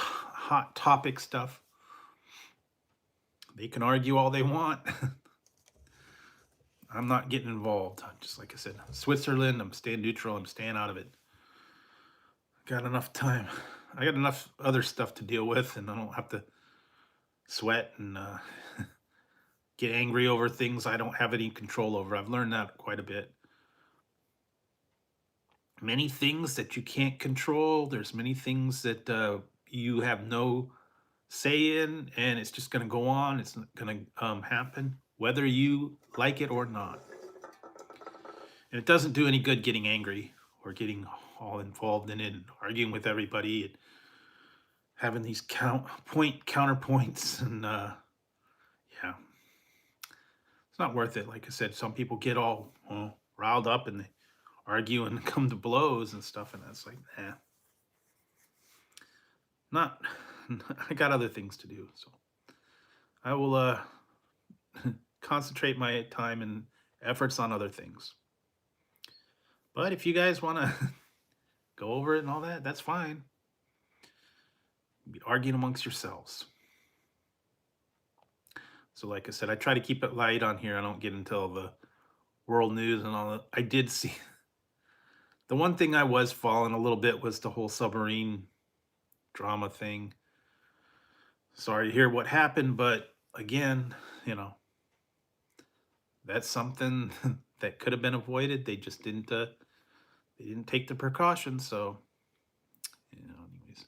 topic stuff. They can argue all they want. I'm not getting involved. Just like I said, Switzerland, I'm staying neutral. I'm staying out of it. Got enough time. I got enough other stuff to deal with, and I don't have to sweat and get angry over things I don't have any control over. I've learned that quite a bit. Many things that you can't control. There's many things that you have no say in, and it's just going to go on. It's going to happen, whether you like it or not. And it doesn't do any good getting angry or getting all involved in it and arguing with everybody and having these counterpoints. And yeah, it's not worth it. Like I said, some people get all riled up and they argue and come to blows and stuff. And that's like, not, I got other things to do. So I will concentrate my time and efforts on other things. But if you guys want to go over it and all that, that's fine. Be arguing amongst yourselves. So like I said, I try to keep it light on here. I don't get into all the world news and all that. I did see the one thing I was following a little bit was the whole submarine drama thing. Sorry to hear what happened, but again, that's something that could have been avoided. They just didn't they didn't take the precautions. So anyways,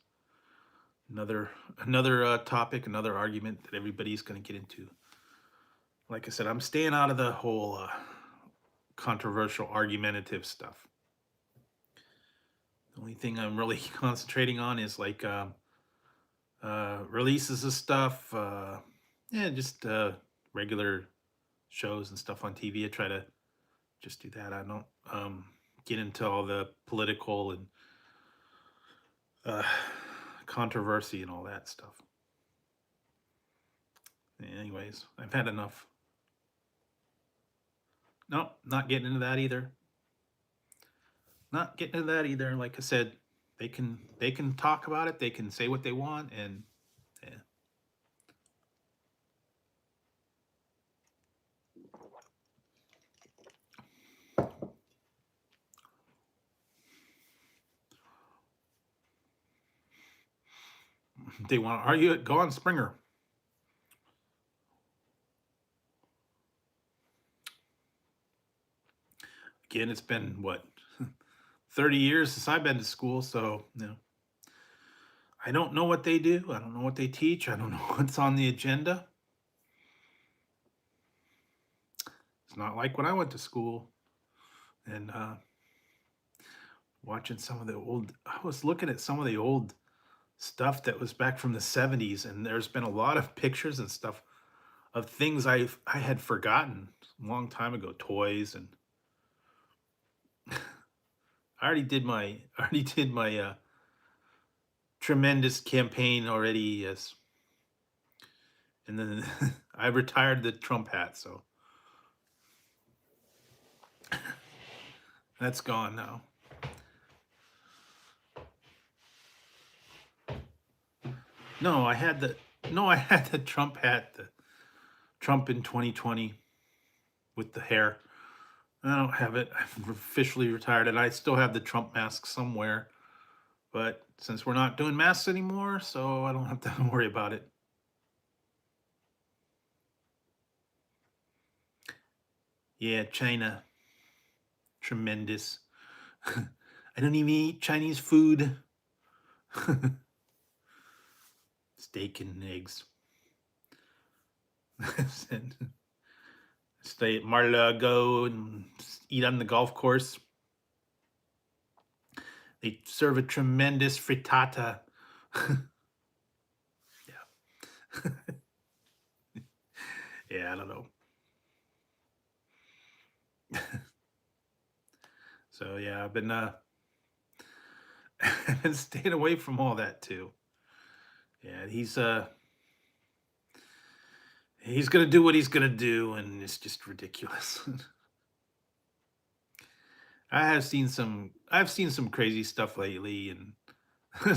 another topic, another argument that everybody's going to get into. Like I said, I'm staying out of the whole controversial argumentative stuff. The only thing I'm really concentrating on is like releases of stuff, just regular shows and stuff on TV. I try to just do that. I don't get into all the political and controversy and all that stuff. Anyways, I've had enough. No, not getting into that either. Not getting into that either. Like I said, they can talk about it. They can say what they want, and yeah. They want to argue it. Go on Springer. Again, it's been what 30 years since I've been to school, so I don't know what they do. I don't know what they teach. I don't know what's on the agenda. It's not like when I went to school and watching some of the old. I was looking at some of the old stuff that was back from the 70s, and there's been a lot of pictures and stuff of things I had forgotten a long time ago, toys, and I already did my tremendous campaign already, as and then I retired the Trump hat, so that's gone now. No, I had the no, I had the Trump hat, the Trump in 2020 with the hair. I don't have it. I've officially retired it. I still have the Trump mask somewhere, but since we're not doing masks anymore, so I don't have to worry about it. Yeah, China, tremendous. I don't even eat Chinese food. Steak and eggs. Stay at Mar-a-Lago and eat on the golf course. They serve a tremendous frittata. Yeah. Yeah, I don't know. So yeah, I've been staying away from all that too. Yeah, he's gonna do what he's gonna do, and it's just ridiculous. I've seen some crazy stuff lately, and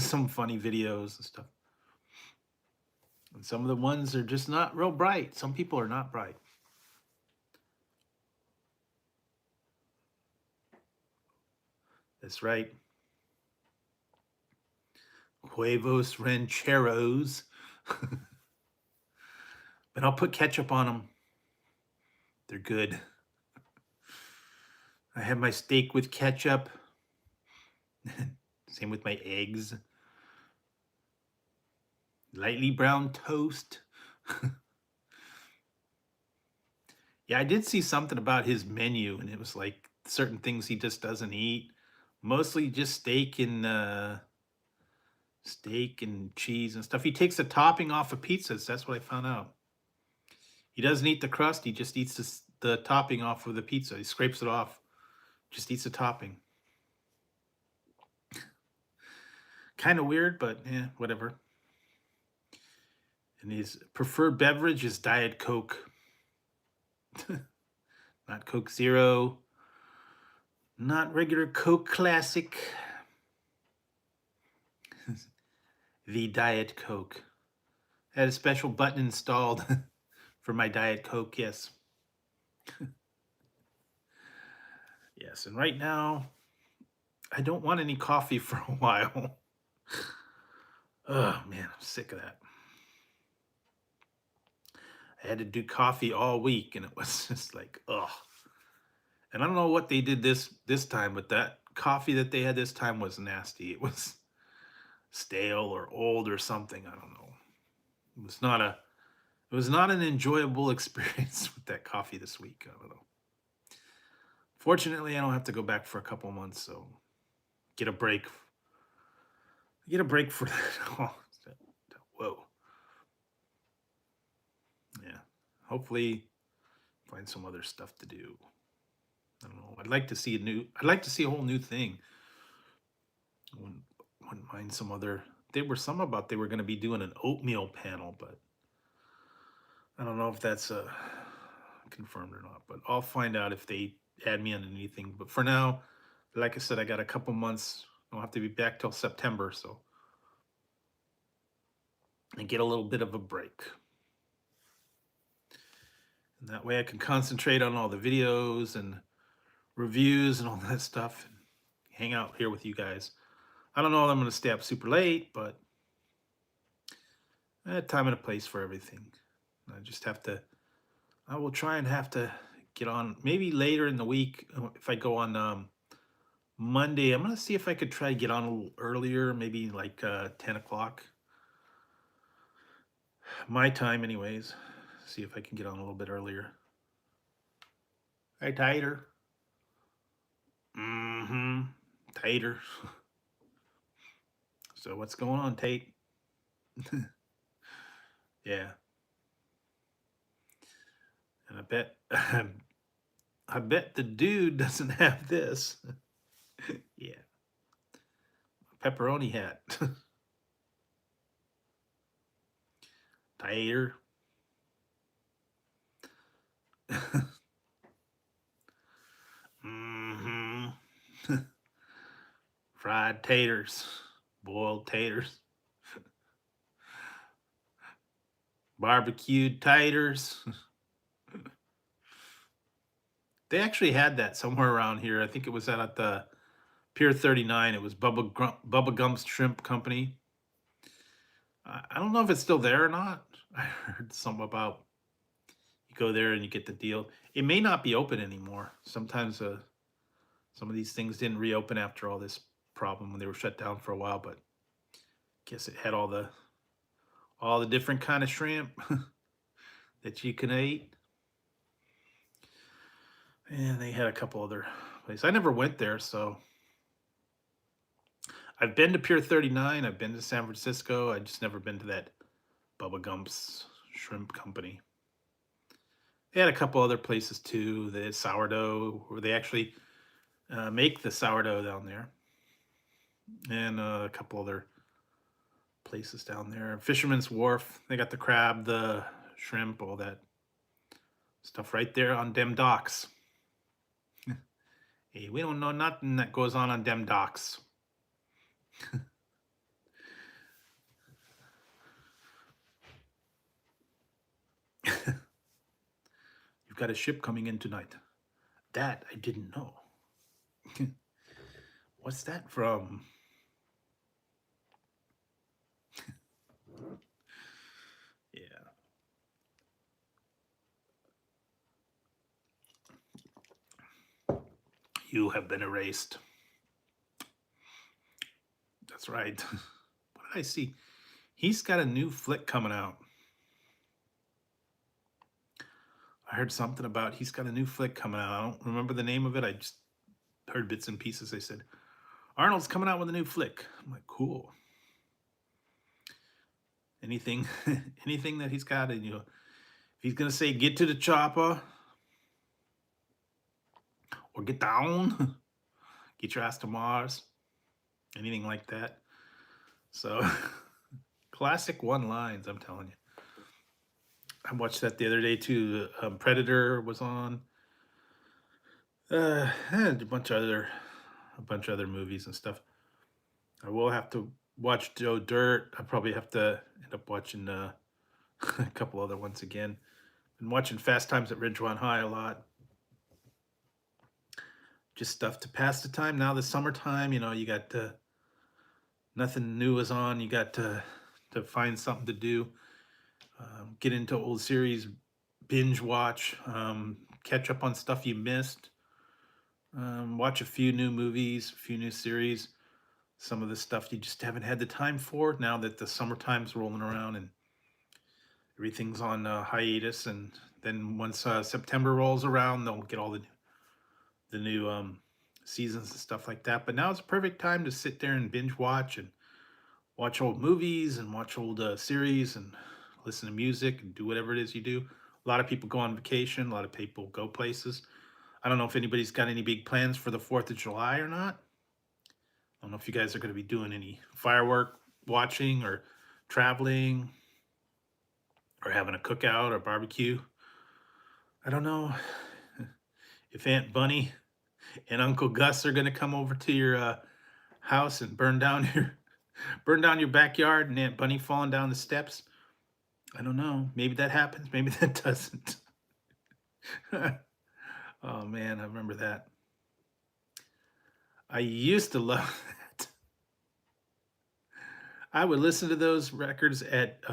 some funny videos and stuff. And some of the ones are just not real bright. Some people are not bright. That's right. Huevos rancheros. But I'll put ketchup on them. They're good. I have my steak with ketchup. Same with my eggs. Lightly brown toast. Yeah, I did see something about his menu, and it was like certain things he just doesn't eat. Mostly just steak and cheese and stuff. He takes the topping off of pizzas. That's what I found out. He doesn't eat the crust. He just eats the topping off of the pizza. He scrapes it off. Just eats the topping. Kind of weird, but yeah, whatever. And his preferred beverage is Diet Coke. Not Coke Zero. Not regular Coke Classic. The Diet Coke. I had a special button installed for my Diet Coke, yes. Yes, and right now, I don't want any coffee for a while. Oh man, I'm sick of that. I had to do coffee all week, and it was just like, ugh. And I don't know what they did this time, but that coffee that they had this time was nasty. It was stale or old or something. I don't know. It was not a it was not an enjoyable experience with that coffee this week. I don't know. Fortunately, I don't have to go back for a couple months, so get a break. Get a break for that. Oh, whoa. Yeah. Hopefully find some other stuff to do. I don't know. I'd like to see a whole new thing. Wouldn't mind some other. There were some about they were going to be doing an oatmeal panel, but I don't know if that's confirmed or not, but I'll find out if they add me on anything. But for now, like I said, I got a couple months. I'll have to be back till September, so I get a little bit of a break. And that way I can concentrate on all the videos and reviews and all that stuff and hang out here with you guys. I don't know if I'm going to stay up super late, but I had time and a place for everything. I just have to, I will try and have to get on maybe later in the week. If I go on Monday, I'm going to see if I could try to get on a little earlier, maybe like 10 o'clock. My time anyways. See if I can get on a little bit earlier. Hi, Tighter. Mm-hmm. Tater. So what's going on, Tate? Yeah. And I bet the dude doesn't have this. Yeah. Pepperoni hat. Tater. Mm-hmm. Fried taters. Boiled taters. Barbecued taters. They actually had that somewhere around here. I think it was at the Pier 39. It was Bubba Gump's Shrimp Company. I don't know if it's still there or not. I heard something about you go there and you get the deal. It may not be open anymore. Sometimes some of these things didn't reopen after all this problem when they were shut down for a while, but I guess it had all the different kind of shrimp that you can eat. And they had a couple other places. I never went there, so I've been to Pier 39. I've been to San Francisco. I just never been to that Bubba Gump's Shrimp Company. They had a couple other places too. The sourdough, where they actually make the sourdough down there, and a couple other places down there. Fisherman's Wharf. They got the crab, the shrimp, all that stuff right there on dem docks. Hey, we don't know nothing that goes on dem docks. You've got a ship coming in tonight. That I didn't know. What's that from? Yeah. You have been erased. That's right. What did I see? He's got a new flick coming out. I heard something about he's got a new flick coming out. I don't remember the name of it. I just heard bits and pieces. They said, Arnold's coming out with a new flick. I'm like, cool. Anything anything that he's got, and if he's gonna say get to the chopper or get down, get your ass to Mars, anything like that. So classic one lines, I'm telling you. I watched that the other day too. Predator was on. And a bunch of other movies and stuff. I will have to watch Joe Dirt. I probably have to end up watching a couple other ones again. Been watching Fast Times at Ridgemont High a lot. Just stuff to pass the time. Now the summertime, you got nothing new is on. You got to find something to do. Get into old series, binge watch, catch up on stuff you missed. Watch a few new movies, a few new series. Some of the stuff you just haven't had the time for now that the summertime's rolling around and everything's on hiatus. And then once September rolls around, they'll get all the new seasons and stuff like that. But now it's a perfect time to sit there and binge watch and watch old movies and watch old series and listen to music and do whatever it is you do. A lot of people go on vacation. A lot of people go places. I don't know if anybody's got any big plans for the 4th of July or not. I don't know if you guys are going to be doing any firework watching or traveling or having a cookout or barbecue. I don't know if Aunt Bunny and Uncle Gus are gonna come over to your house and burn down your backyard, and Aunt Bunny falling down the steps. I don't know. Maybe that happens. Maybe that doesn't. Oh man, I remember that. I used to love that. I would listen to those records at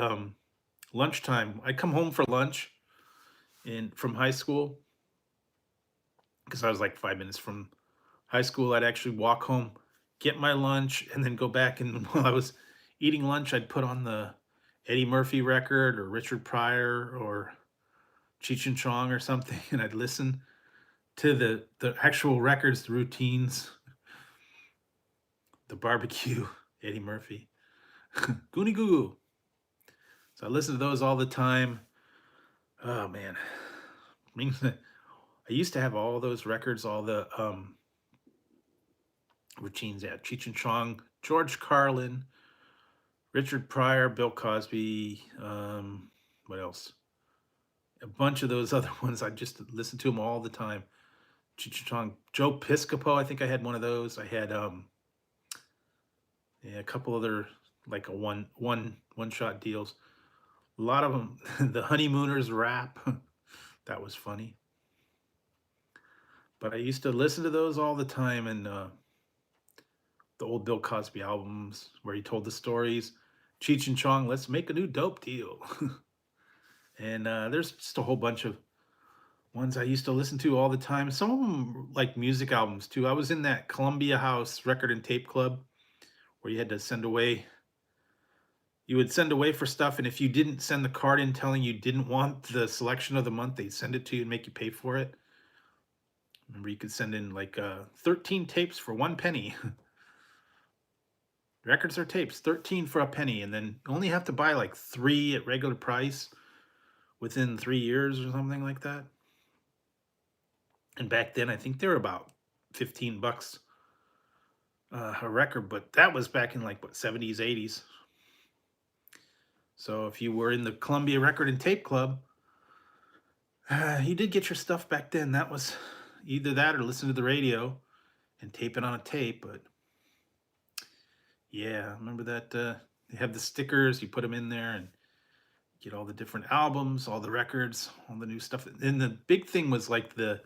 lunchtime. I'd come home for lunch from high school because I was like 5 minutes from high school. I'd actually walk home, get my lunch, and then go back. And while I was eating lunch, I'd put on the Eddie Murphy record or Richard Pryor or Cheech and Chong or something, and I'd listen to the actual records, the routines, the barbecue, Eddie Murphy, Goonie Goo Goo. So I listen to those all the time. Oh man, I used to have all those records, all the routines. Yeah, Cheech and Chong, George Carlin, Richard Pryor, Bill Cosby. What else? A bunch of those other ones. I just listened to them all the time. Cheech and Chong, Joe Piscopo. I think I had one of those. I had yeah, a couple other like a one shot deals. A lot of them. The Honeymooners rap. That was funny. But I used to listen to those all the time, and the old Bill Cosby albums where he told the stories. Cheech and Chong, let's make a new dope deal. And there's just a whole bunch of ones I used to listen to all the time. Some of them like music albums too. I was in that Columbia House record and tape club where you had to send away. You would send away for stuff, and if you didn't send the card in telling you didn't want the selection of the month, they'd send it to you and make you pay for it. Remember, you could send in like 13 tapes for 1 penny. Records or tapes, 13 for a penny, and then you only have to buy like three at regular price within 3 years or something like that. And back then, I think they were about 15 bucks a record, but that was back in like what, 70s, 80s. So if you were in the Columbia Record and Tape Club, you did get your stuff back then. That was either that or listen to the radio and tape it on a tape. But yeah, remember that they have the stickers, you put them in there and get all the different albums, all the records, all the new stuff. And the big thing was like the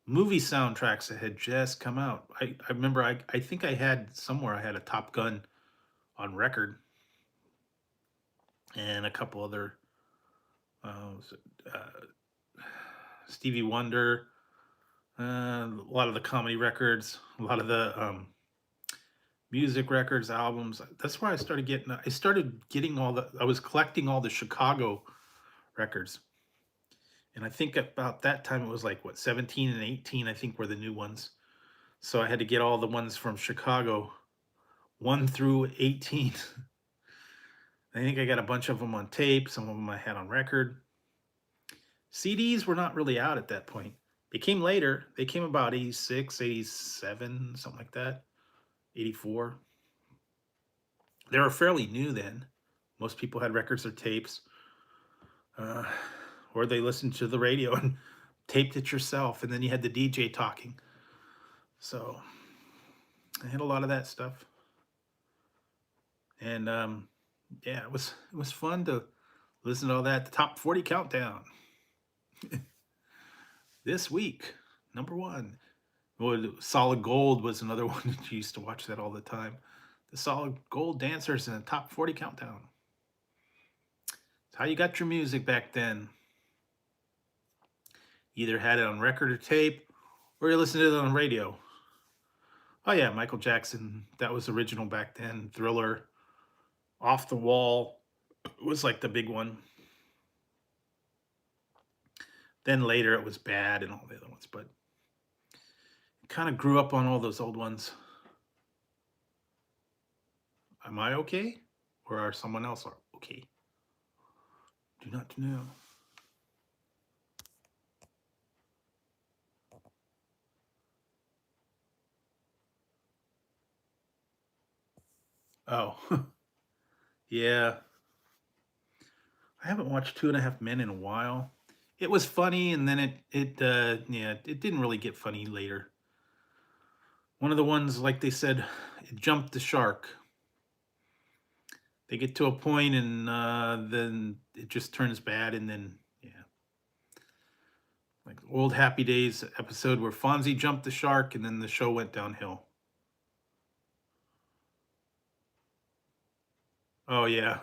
movie soundtracks that had just come out. I remember I think I had somewhere I had a Top Gun on record and a couple other was it, Stevie Wonder, a lot of the comedy records, a lot of the music records, albums. That's where I started getting I was collecting all the Chicago records. And I think about that time it was like what, 17 and 18 I think were the new ones. So I had to get all the ones from Chicago 1 through 18. I think I got a bunch of them on tape, some of them I had on record. CDs were not really out at that point. They came later. They came about 86, 87, something like that. 84. They were fairly new then. Most people had records or tapes. Uh, or they listened to the radio and taped it yourself, and then you had the DJ talking. So I had a lot of that stuff. And yeah, it was fun to listen to all that. The top 40 countdown this week, number one. Well, Solid Gold was another one that you used to watch that all the time. The Solid Gold dancers in the top 40 countdown. It's how you got your music back then. Either had it on record or tape, or you listened to it on radio. Oh yeah, Michael Jackson, that was original back then. Thriller, Off the Wall was like the big one. Then later it was Bad and all the other ones, but kind of grew up on all those old ones. Am I okay? Or are someone else okay? Do not know. Oh, yeah. I haven't watched Two and a Half Men in a while. it was funny, and then yeah, it didn't really get funny later. One of the ones, like they said, it jumped the shark. They get to a point, and then it just turns bad, and then yeah, like old Happy Days episode where Fonzie jumped the shark, and then the show went downhill. Oh yeah,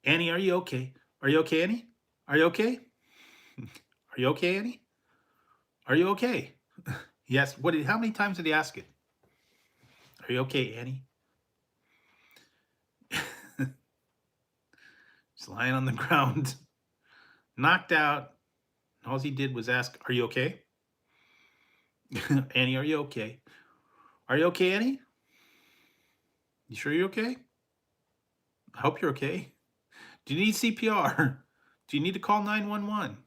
Annie, are you okay? Are you okay, Annie? Are you okay? Are you okay, Annie? Are you okay? Yes. What? How many times did he ask it? Are you okay, Annie? Just lying on the ground, knocked out. All he did was ask, "Are you okay, Annie? Are you okay? Are you okay, Annie? You sure you're okay? I hope you're okay. Do you need CPR? Do you need to call 911?"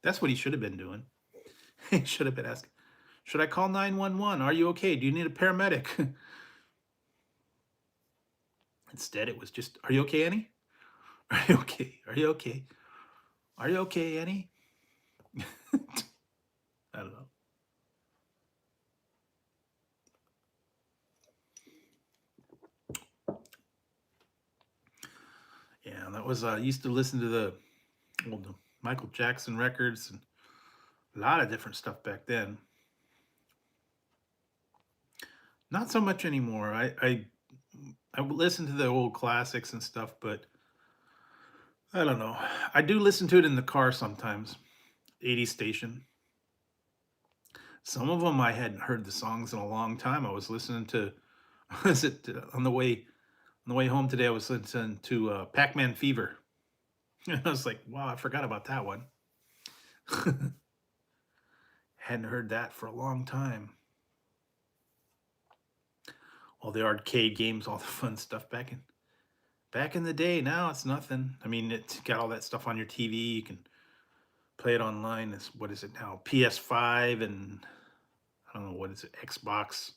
That's what he should have been doing. He should have been asking, "Should I call 911? Are you okay? Do you need a paramedic?" Instead, it was just, "Are you okay, Annie? Are you okay? Are you okay? Are you okay, Annie?" I don't know. Yeah, that was I used to listen to the old Michael Jackson records and a lot of different stuff back then. Not so much anymore. I would listen to the old classics and stuff, but I don't know. I do listen to it in the car sometimes. 80 station. Some of them I hadn't heard the songs in a long time. I was listening to was it on the way home today I was listening to Pac-Man Fever. I was like, "Wow, I forgot about that one." Hadn't heard that for a long time. All the arcade games, all the fun stuff back in the day. Now it's nothing. I mean, it's got all that stuff on your TV. You can play it online. It's what is it now? PS5 and I don't know what is it, Xbox,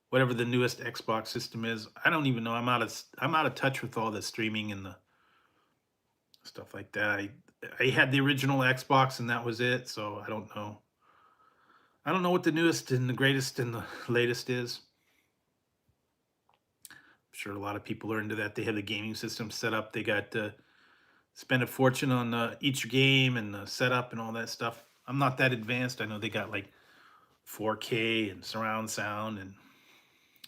whatever the newest Xbox system is. I don't even know. I'm out of touch with all the streaming and the stuff like that. I had the original Xbox and that was it. So I don't know. I don't know what the newest and the greatest and the latest is. I'm sure a lot of people are into that. They have the gaming system set up. They got spend a fortune on each game and the setup and all that stuff. I'm not that advanced. I know they got like 4K and surround sound and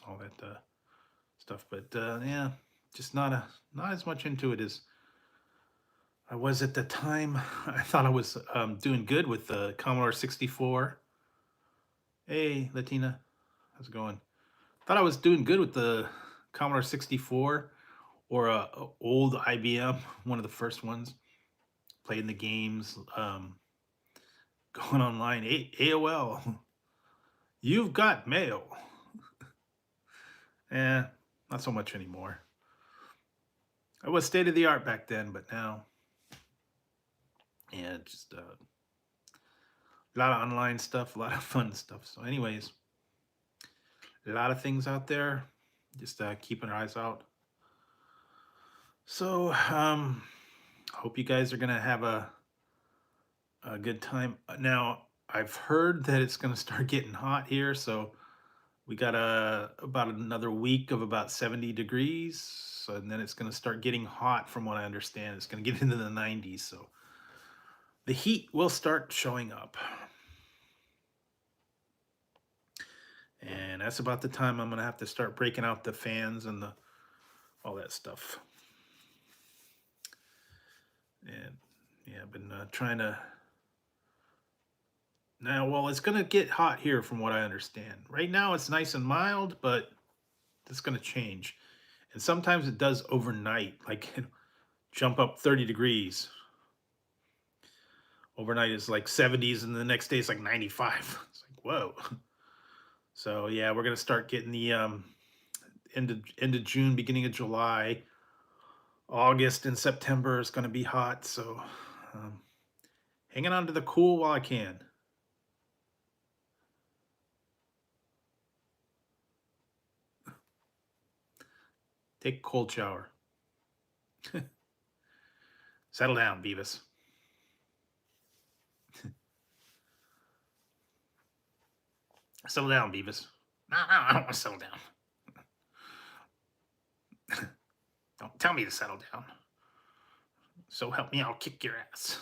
all that stuff, but yeah, just not as much into it as I was at the time. I thought I was doing good with the Commodore 64. Hey, Latina, how's it going? Thought I was doing good with the Commodore 64 or a old IBM, one of the first ones. Playing the games, going online. AOL, you've got mail. Eh, not so much anymore. It was state of the art back then, but now, yeah, just a lot of online stuff, a lot of fun stuff. So, anyways, a lot of things out there. Just keeping our eyes out. So, hope you guys are gonna have a good time. Now, I've heard that it's gonna start getting hot here, so we got about another week of about 70 degrees, so, and then it's gonna start getting hot. From what I understand, it's gonna get into the 90s. So the heat will start showing up. And that's about the time I'm gonna have to start breaking out the fans and the all that stuff. And yeah, I've been trying to now. Well, it's gonna get hot here, from what I understand. Right now, it's nice and mild, but it's gonna change. And sometimes it does overnight, like jump up 30 degrees. Overnight is like 70s, and the next day it's like 95. It's like whoa. So yeah, we're gonna start getting the end of June, beginning of July. August and September is going to be hot, so um, hanging on to the cool while I can. Take a cold shower. Settle down, Beavis. Settle down, Beavis. No, I don't want to settle down. Don't tell me to settle down. So help me, I'll kick your ass.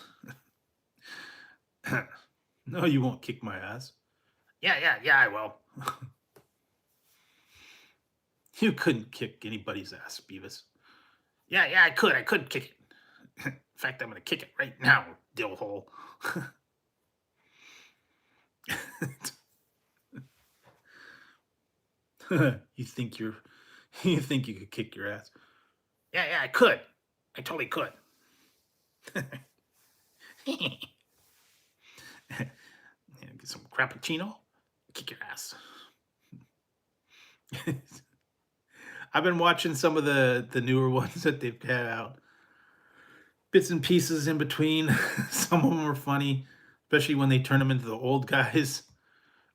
No, you won't kick my ass. Yeah, I will. You couldn't kick anybody's ass, Beavis. Yeah, I could kick it. In fact, I'm gonna kick it right now, dillhole. You think you could kick your ass? Yeah, I could. I totally could. Get some crappuccino, kick your ass. I've been watching some of the newer ones that they've had out. Bits and pieces in between. Some of them are funny, especially when they turn them into the old guys,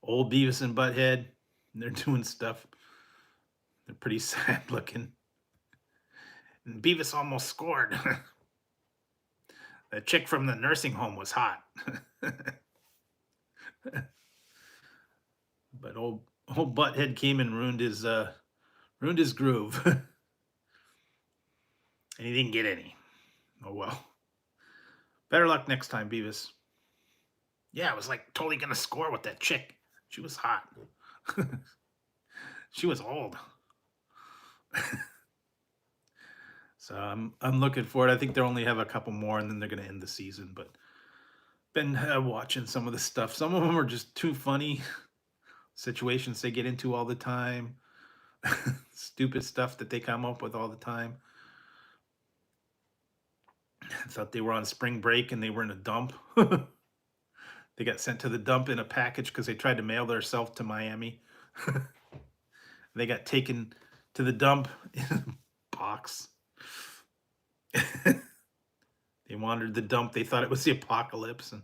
old Beavis and Butthead. And they're doing stuff. They're pretty sad looking. And Beavis almost scored. The chick from the nursing home was hot. But old Butthead came and ruined his groove. And he didn't get any. Oh well. Better luck next time, Beavis. Yeah, I was like totally gonna score with that chick. She was hot. She was old. So I'm looking for it. I think they only have a couple more, and then they're gonna end the season. But been watching some of the stuff. Some of them are just too funny. Situations they get into all the time. Stupid stuff that they come up with all the time. I thought they were on spring break and they were in a dump. They got sent to the dump in a package because they tried to mail themselves to Miami. They got taken to the dump in a box. They wandered the dump. They thought it was the apocalypse, and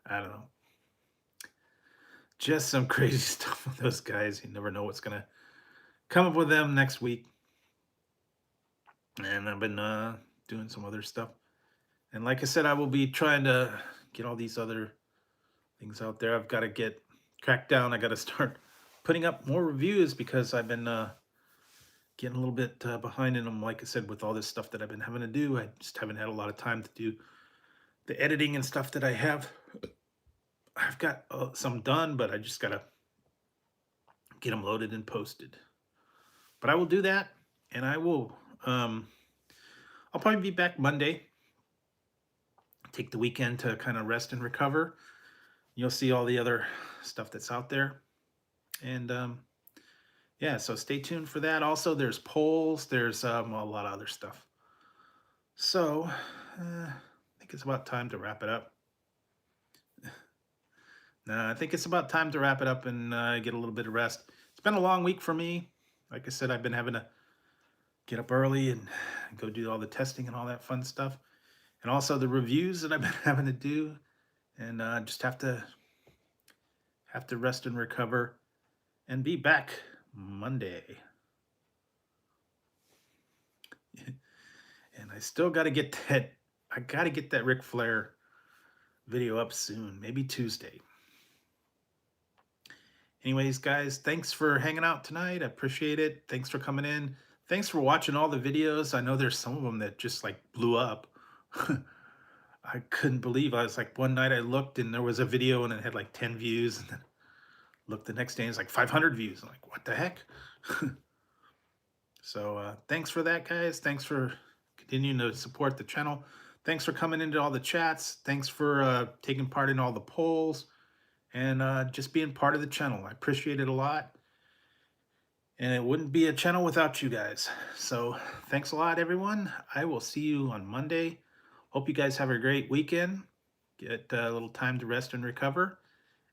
I don't know. Just some crazy stuff with those guys. You never know what's gonna come up with them next week. And I've been doing some other stuff. And like I said, I will be trying to get all these other things out there. I've got to get cracked down. I got to start putting up more reviews because I've been getting a little bit behind in them. Like I said, with all this stuff that I've been having to do, I just haven't had a lot of time to do the editing and stuff that I have. I've got some done, but I just got to get them loaded and posted. But I will do that, and I will. I'll probably be back Monday. Take the weekend to kind of rest and recover. You'll see all the other stuff that's out there. And yeah, so stay tuned for that. Also, there's polls. There's a lot of other stuff. So I think it's about time to wrap it up. I think it's about time to wrap it up and get a little bit of rest. It's been a long week for me. Like I said, I've been having to get up early and go do all the testing and all that fun stuff. And also the reviews that I've been having to do. And just have to rest and recover and be back Monday. And I still got to get that Ric Flair video up soon, maybe Tuesday. Anyways, guys, thanks for hanging out tonight. I appreciate it. Thanks for coming in. Thanks for watching all the videos. I know there's some of them that just like blew up. I couldn't believe. I was like, one night I looked and there was a video and it had like 10 views, and then looked the next day and it's like 500 views. I'm like, what the heck? So thanks for that, guys. Thanks for continuing to support the channel. Thanks for coming into all the chats. Thanks for taking part in all the polls and just being part of the channel. I appreciate it a lot. And it wouldn't be a channel without you guys. So thanks a lot, everyone. I will see you on Monday. Hope you guys have a great weekend. Get a little time to rest and recover.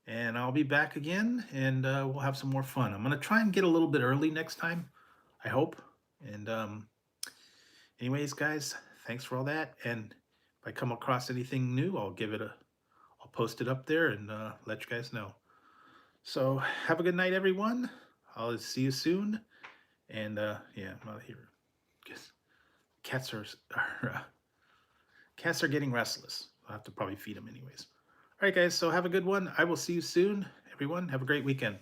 And I'll be back again, and we'll have some more fun. I'm going to try and get a little bit early next time, I hope. And anyways, guys, thanks for all that. And if I come across anything new, I'll post it up there and let you guys know. So have a good night, everyone. I'll see you soon. And yeah, I'm out of here. Guess cats are getting restless. I'll have to probably feed them anyways. All right, guys, so have a good one. I will see you soon. Everyone, have a great weekend.